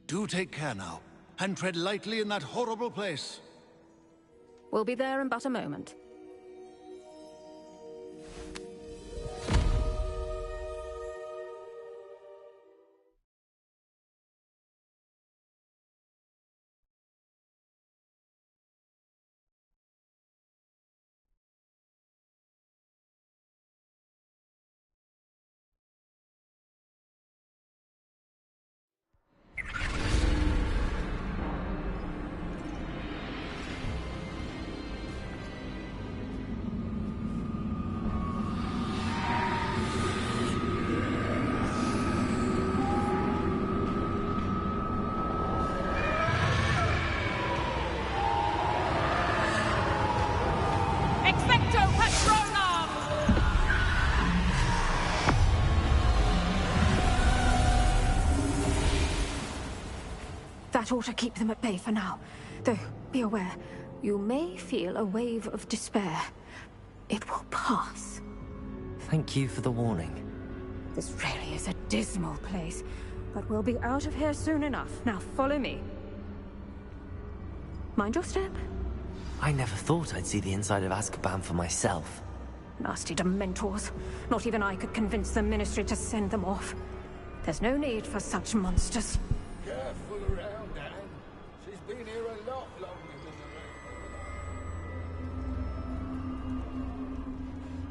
Do take care now, and tread lightly in that horrible place. We'll be there in but a moment. That ought to keep them at bay for now. Though, be aware, you may feel a wave of despair. It will pass. Thank you for the warning. This really is a dismal place, but we'll be out of here soon enough. Now follow me. Mind your step. I never thought I'd see the inside of Azkaban for myself. Nasty Dementors. Not even I could convince the Ministry to send them off. There's no need for such monsters. Careful around, Anne. She's been here a lot longer than the rest.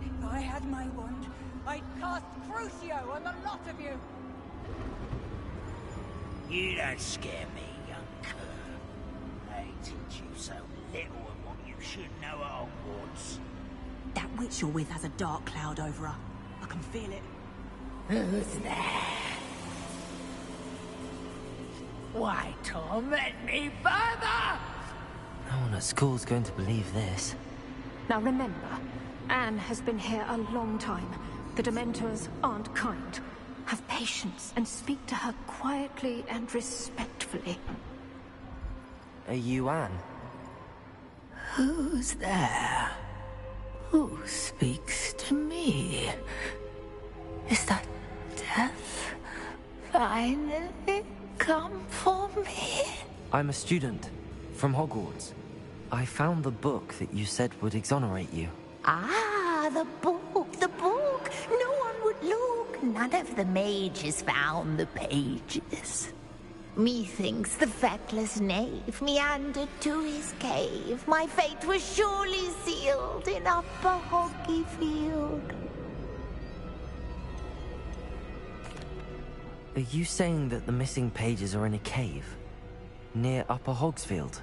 If I had my wand, I'd cast Crucio on the lot of you. You don't scare me, young cur. They teach you so little of what you should know at Hogwarts. That witch you're with has a dark cloud over her. I can feel it. Who's there? Why torment me further? No one at school's going to believe this. Now remember, Anne has been here a long time. The Dementors aren't kind. Have patience and speak to her quietly and respectfully. Are you Anne? Who's there? Who speaks to me? Is that death finally come for me? I'm a student from Hogwarts. I found the book that you said would exonerate you. Ah, the book, the book. No one would look. None of the mages found the pages. Methinks the feckless knave meandered to his cave. My fate was surely sealed in Upper Hoggyfield. Are you saying that the missing pages are in a cave? Near Upper Hogsfield?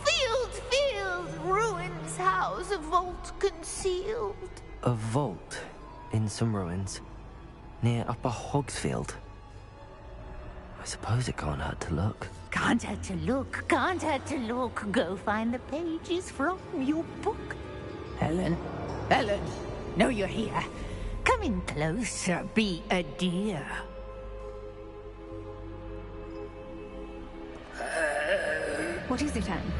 Field, ruins house, a vault concealed. A vault in some ruins near Upper Hogsfield. I suppose it can't hurt to look. Can't hurt to look. Go find the pages from your book. Helen, know you're here. Come in closer, be a dear. What is it, Anne?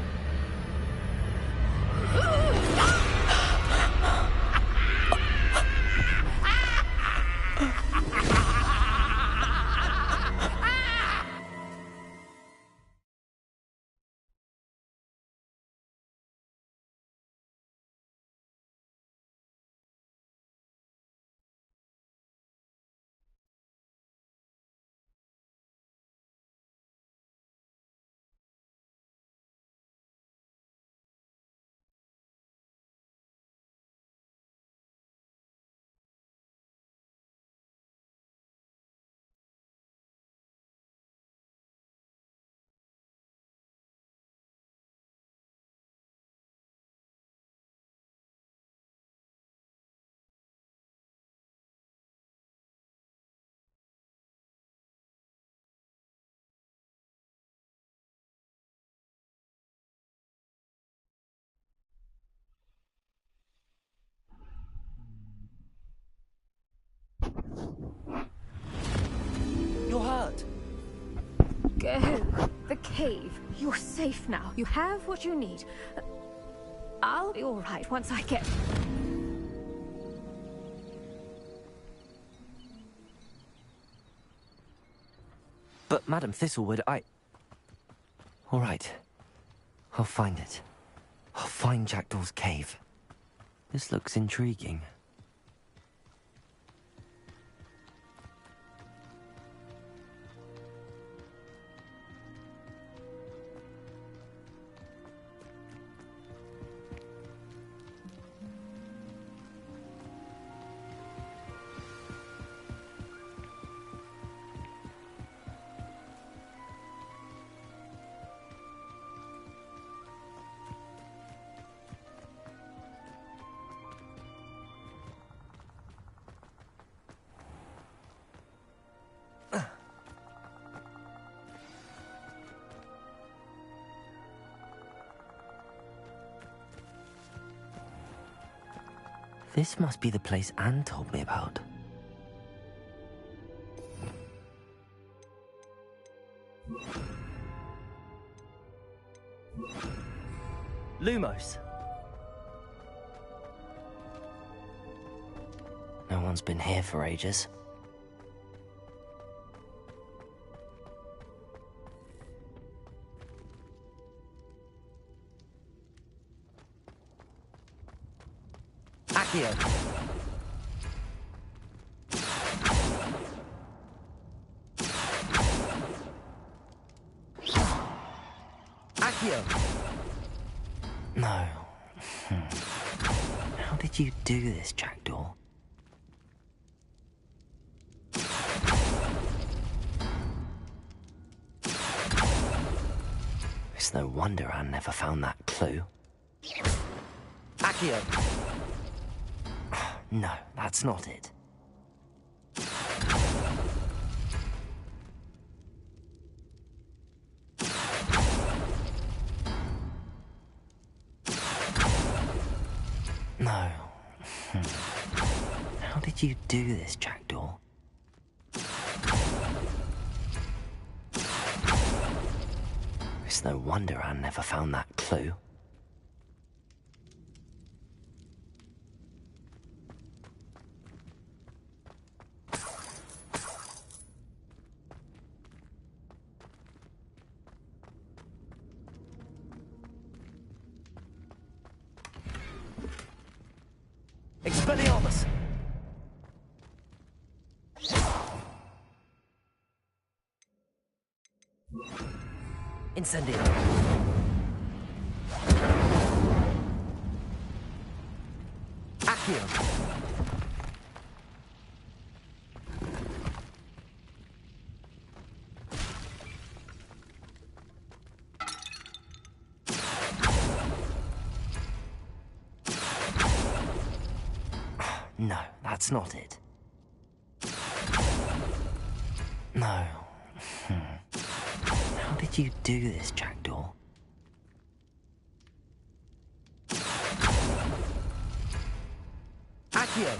You're hurt. Go. The cave. You're safe now. You have what you need. I'll be all right once I get... But, Madam Thistlewood, All right. I'll find it. I'll find Jackdaw's cave. This looks intriguing. This must be the place Anne told me about. Lumos. No one's been here for ages. Accio. Accio. No. How did you do this, Jackdaw? It's no wonder Anne never found that clue. Accio. No, that's not it. No. How did you do this, Jackdaw? It's no wonder Anne never found that clue. Expelliarmus! Incendio. Accio. No, that's not it. No. How did you do this, Jackdaw? Accio!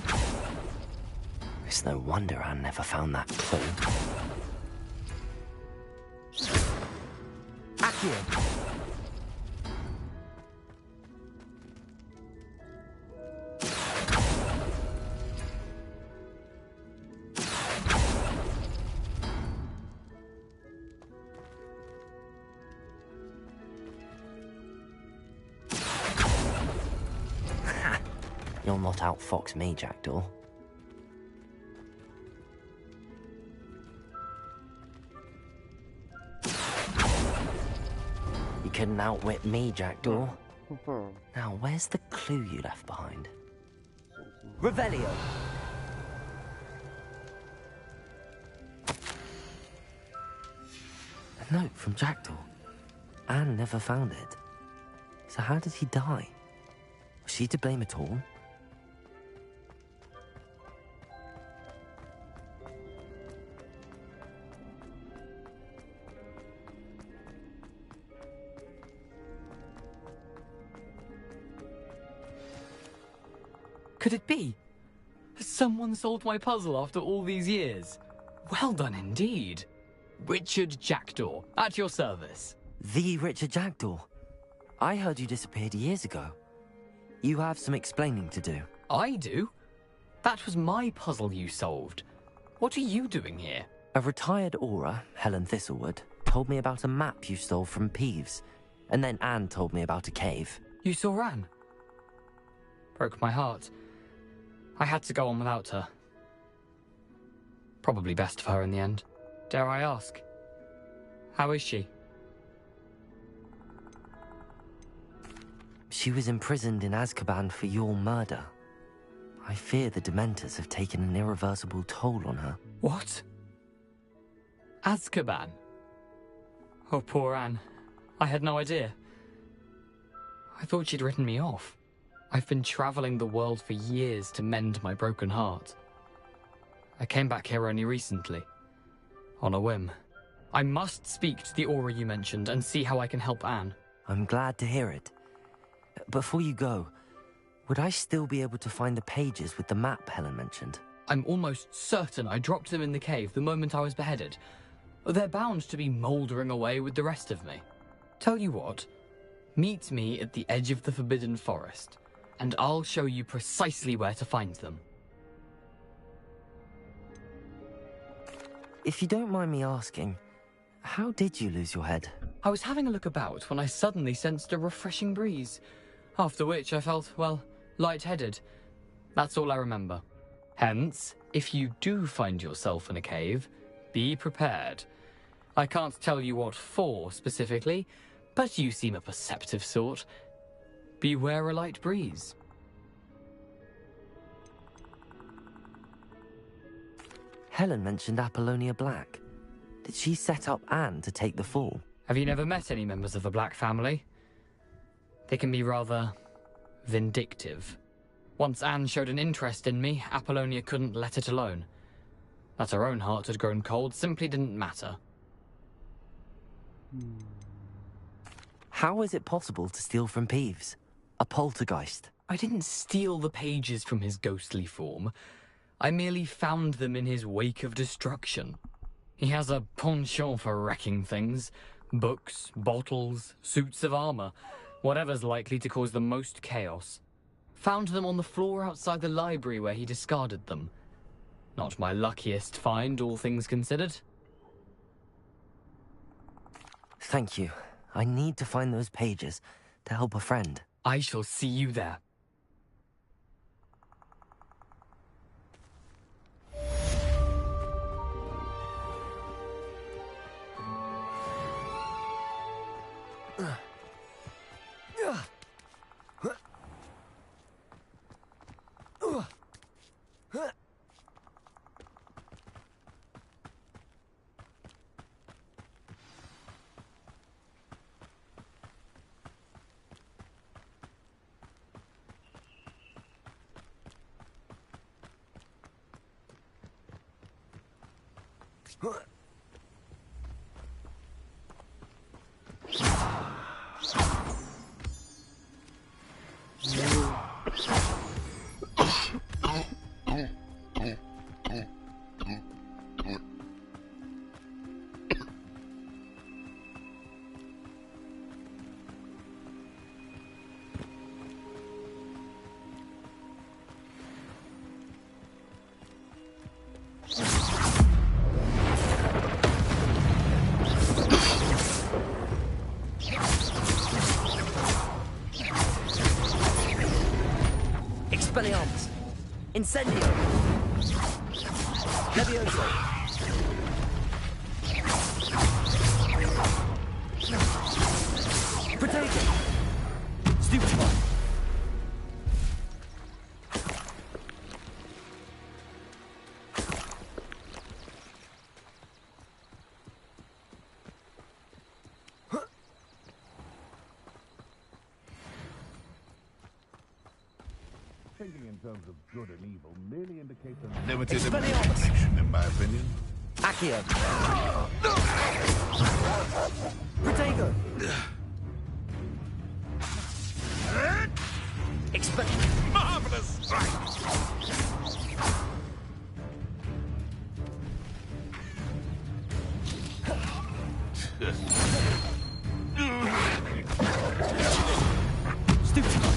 It's no wonder Anne never found that clue. Accio! You'll not outfox me, Jackdaw. You couldn't outwit me, Jackdaw. Now, where's the clue you left behind? Revelio! A note from Jackdaw. Anne never found it. So how did he die? Was she to blame at all? Could it be? Has someone solved my puzzle after all these years? Well done indeed. Richard Jackdaw, at your service. The Richard Jackdaw? I heard you disappeared years ago. You have some explaining to do. I do? That was my puzzle you solved. What are you doing here? A retired Auror, Helen Thistlewood, told me about a map you stole from Peeves. And then Anne told me about a cave. You saw Anne? Broke my heart. I had to go on without her. Probably best for her in the end. Dare I ask? How is she? She was imprisoned in Azkaban for your murder. I fear the Dementors have taken an irreversible toll on her. What? Azkaban? Oh, poor Anne. I had no idea. I thought she'd written me off. I've been traveling the world for years to mend my broken heart. I came back here only recently. On a whim. I must speak to the Auror you mentioned and see how I can help Anne. I'm glad to hear it. Before you go, would I still be able to find the pages with the map Helen mentioned? I'm almost certain I dropped them in the cave the moment I was beheaded. They're bound to be mouldering away with the rest of me. Tell you what, meet me at the edge of the Forbidden Forest, and I'll show you precisely where to find them. If you don't mind me asking, how did you lose your head? I was having a look about when I suddenly sensed a refreshing breeze, after which I felt, well, lightheaded. That's all I remember. Hence, if you do find yourself in a cave, be prepared. I can't tell you what for specifically, but you seem a perceptive sort. Beware a light breeze. Helen mentioned Apollonia Black. Did she set up Anne to take the fall? Have you never met any members of the Black family? They can be rather vindictive. Once Anne showed an interest in me, Apollonia couldn't let it alone. That her own heart had grown cold simply didn't matter. How is it possible to steal from Peeves? A poltergeist? I didn't steal the pages from his ghostly form. I merely found them in his wake of destruction. He has a penchant for wrecking things. Books, bottles, suits of armor. Whatever's likely to cause the most chaos. Found them on the floor outside the library where he discarded them. Not my luckiest find, all things considered. Thank you. I need to find those pages to help a friend. I shall see you there. Expelliarmus! Incendio! Levioso! Protego! Stupefy! Thinking in terms of good and evil merely indicates a limited imagination, in my opinion. Accio! Protego! Marvelous! Stupefy!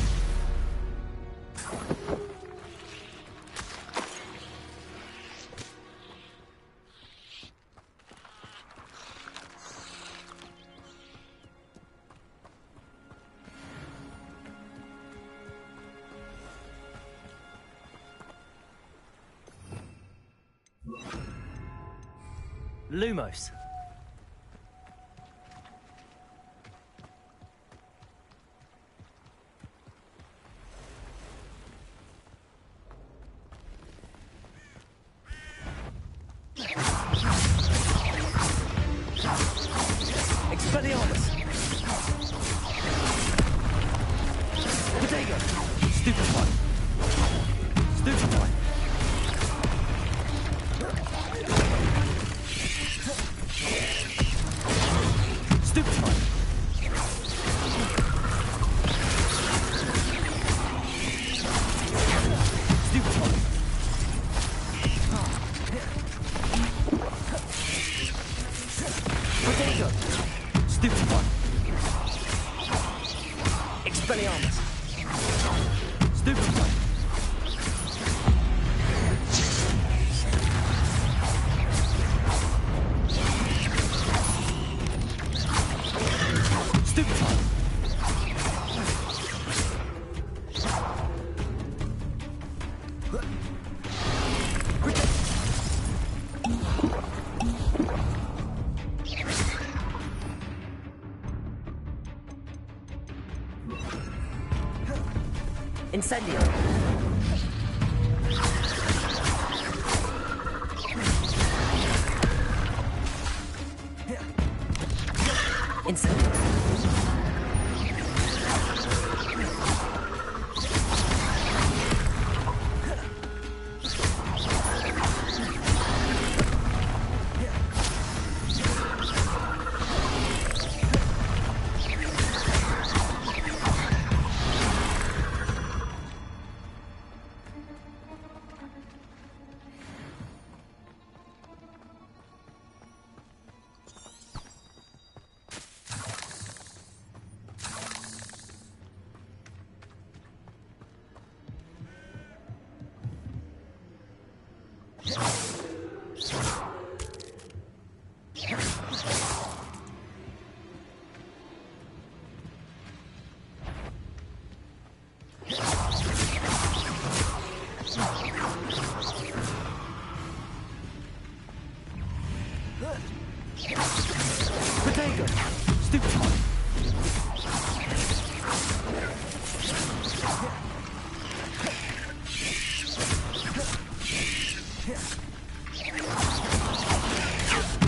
Lumos. Expelliarmus. Protego. Stupefy. Stupefy. Stupefy. Stupefy. Protego. Stupefy. Expelliarmus. Stupefy. Stupefy. Incendio. Incendio. Protego. Stupefy.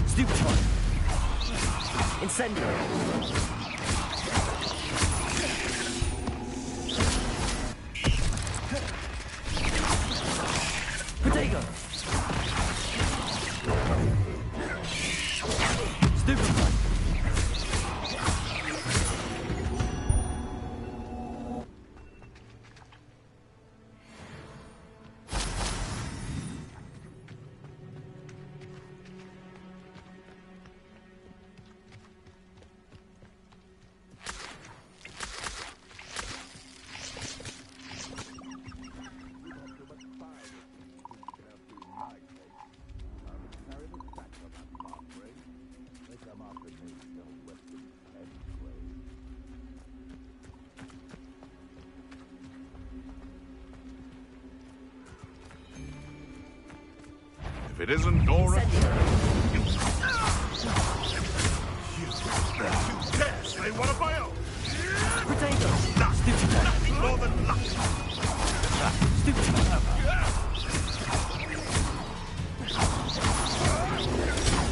Stupefy. Incendio. Protego. If it isn't Nora... You dare say one of my own! Potato! Nothing more than luck! Stupid!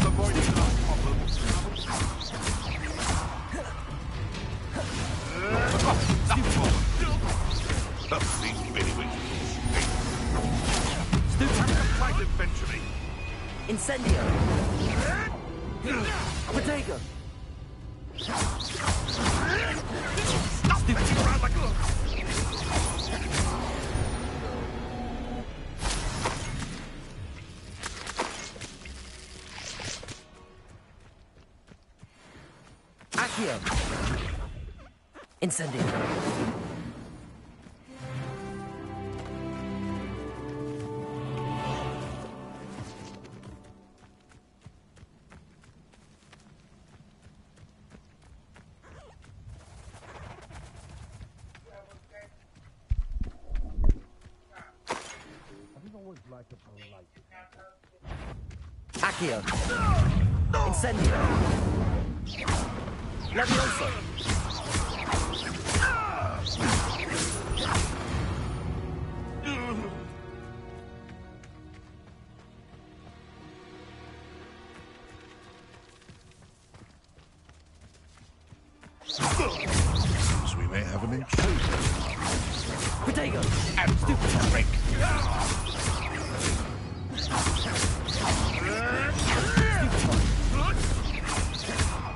Avoiding our problems. These mini wings. Stupid! Fight eventually. Incendio! Potato! Stop messing around like a... Accio! Incendio! Accio! Incendio! Levioso! Seems we may have an intruder. Potato! And stupid break.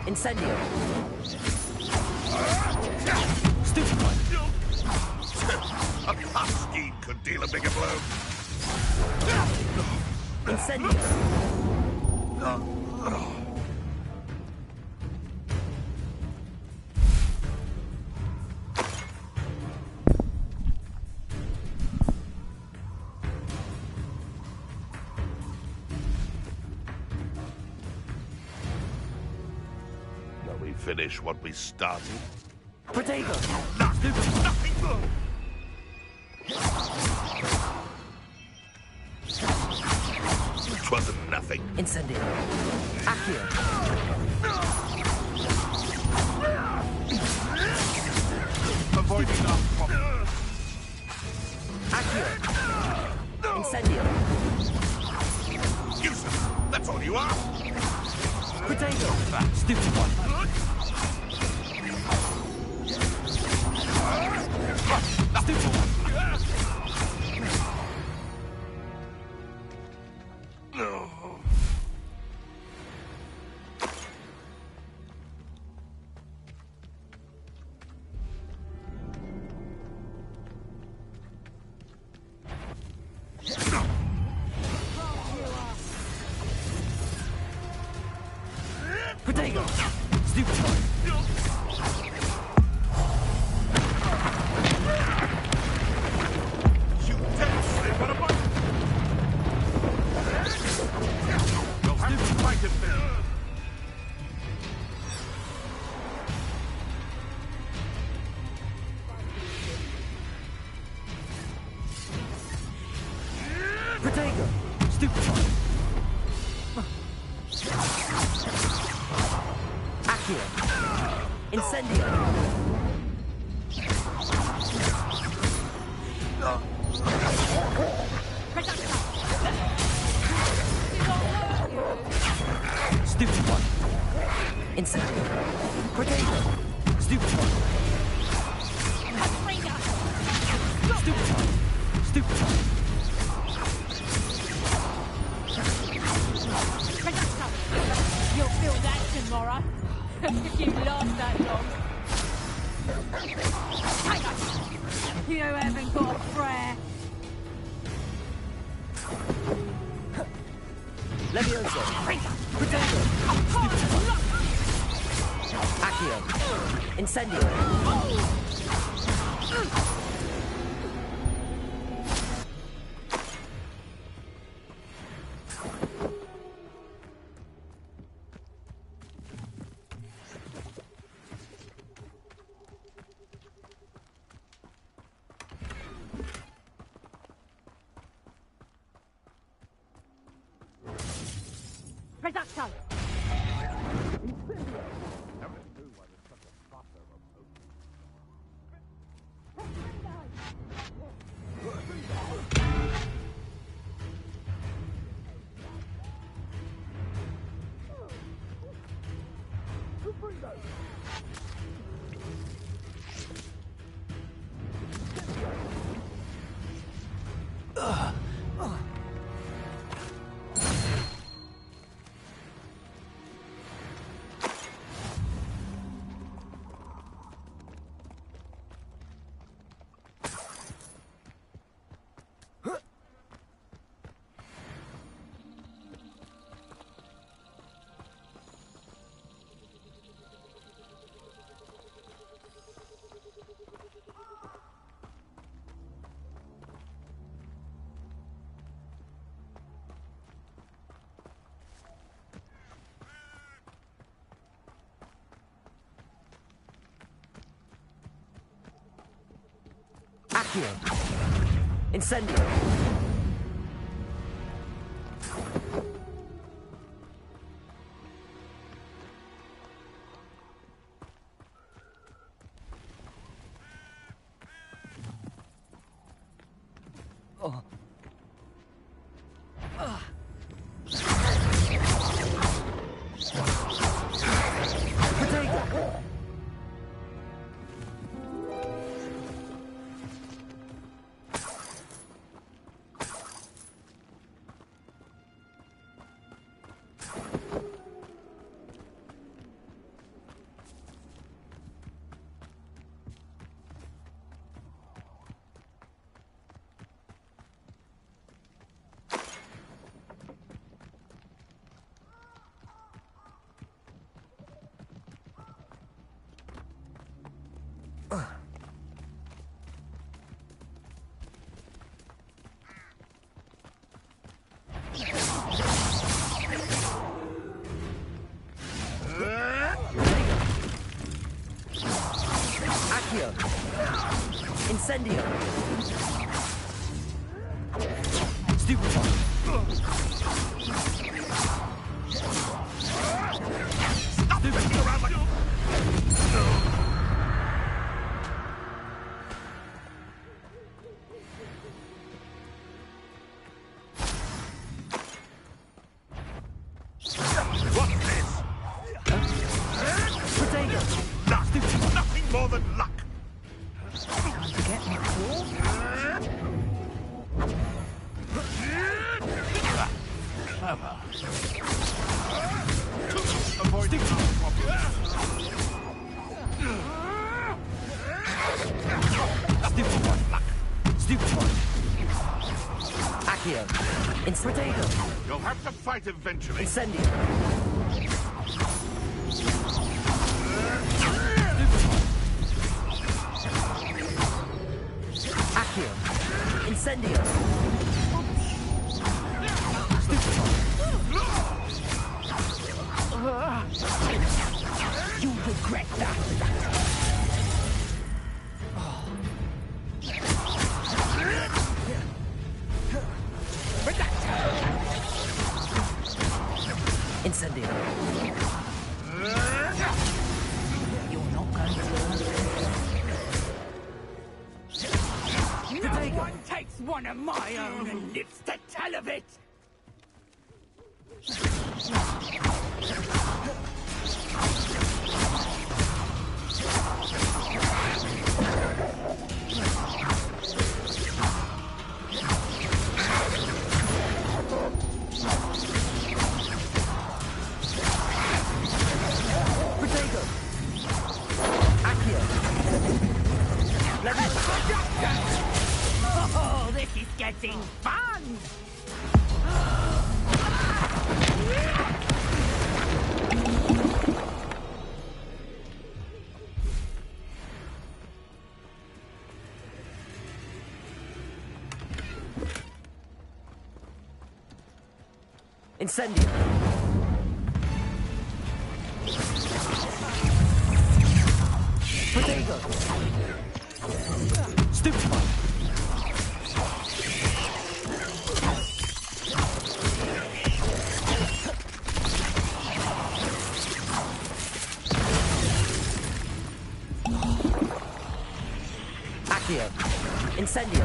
Incendio! Stupid one! A husky could deal a bigger blow. Incendio! Shall we finish what we started? Potato! Nothing more! Twasn't nothing. Incendio! Accio! Avoiding our problem. Accio! Incendio! Useless! That's all you are! Potato! Stupid one! Stupid one! No. Potato! Stupid one! You dare say what about... You'll have to fight him then. Potato! Stupid one! Accio! Incendio! Stupid one! Incendio! Potato! Stupid one! Stupid one! Stupid one! You'll feel that tomorrow. If you last that long. You haven't got a prayer. Levioso! Potato! Stupid one! Accio! Incendio! Reducto! Accio! Incendio! Incendio! Stupefy! Nothing more than luck. You'll have to fight eventually. Incendio! Accio! Incendio! You'll regret that. Incendio! You're not going to learn. No one takes one of my own and lives to tell of it. Oh, this is getting fun! Incendio! Protego! Stupefy! Incendio!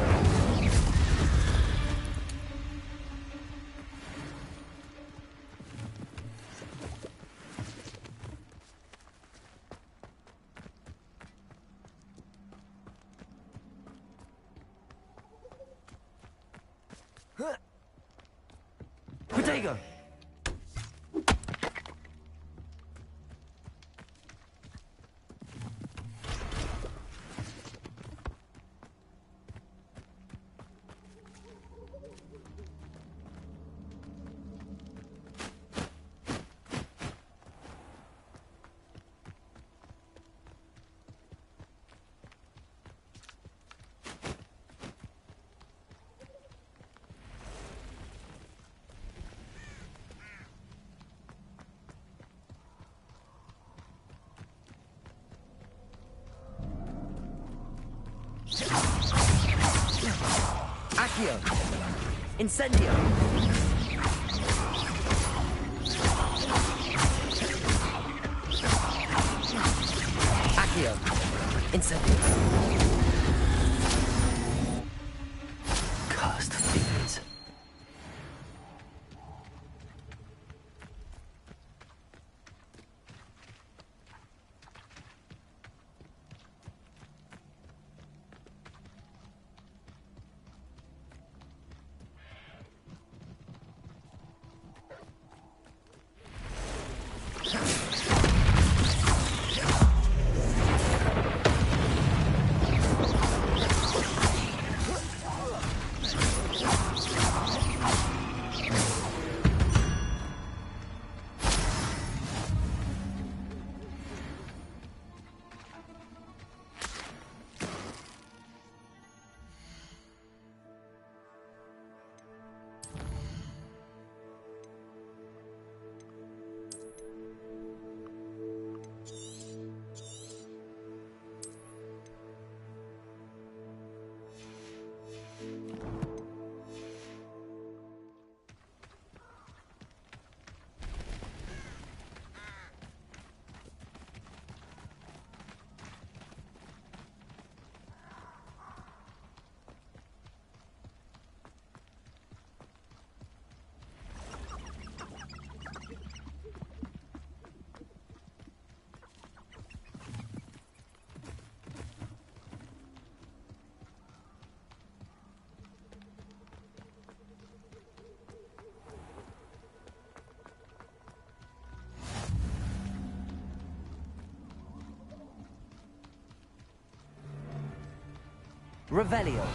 Protego! Accio! Incendio! Accio! Incendio! Cursed fiends. Revelio.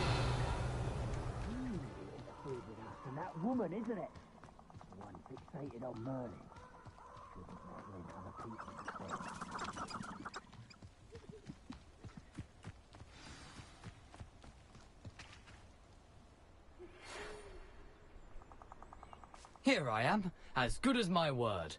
And that woman, isn't it? The one fixated on Merlin. Shouldn't let in other people instead. Here I am, as good as my word.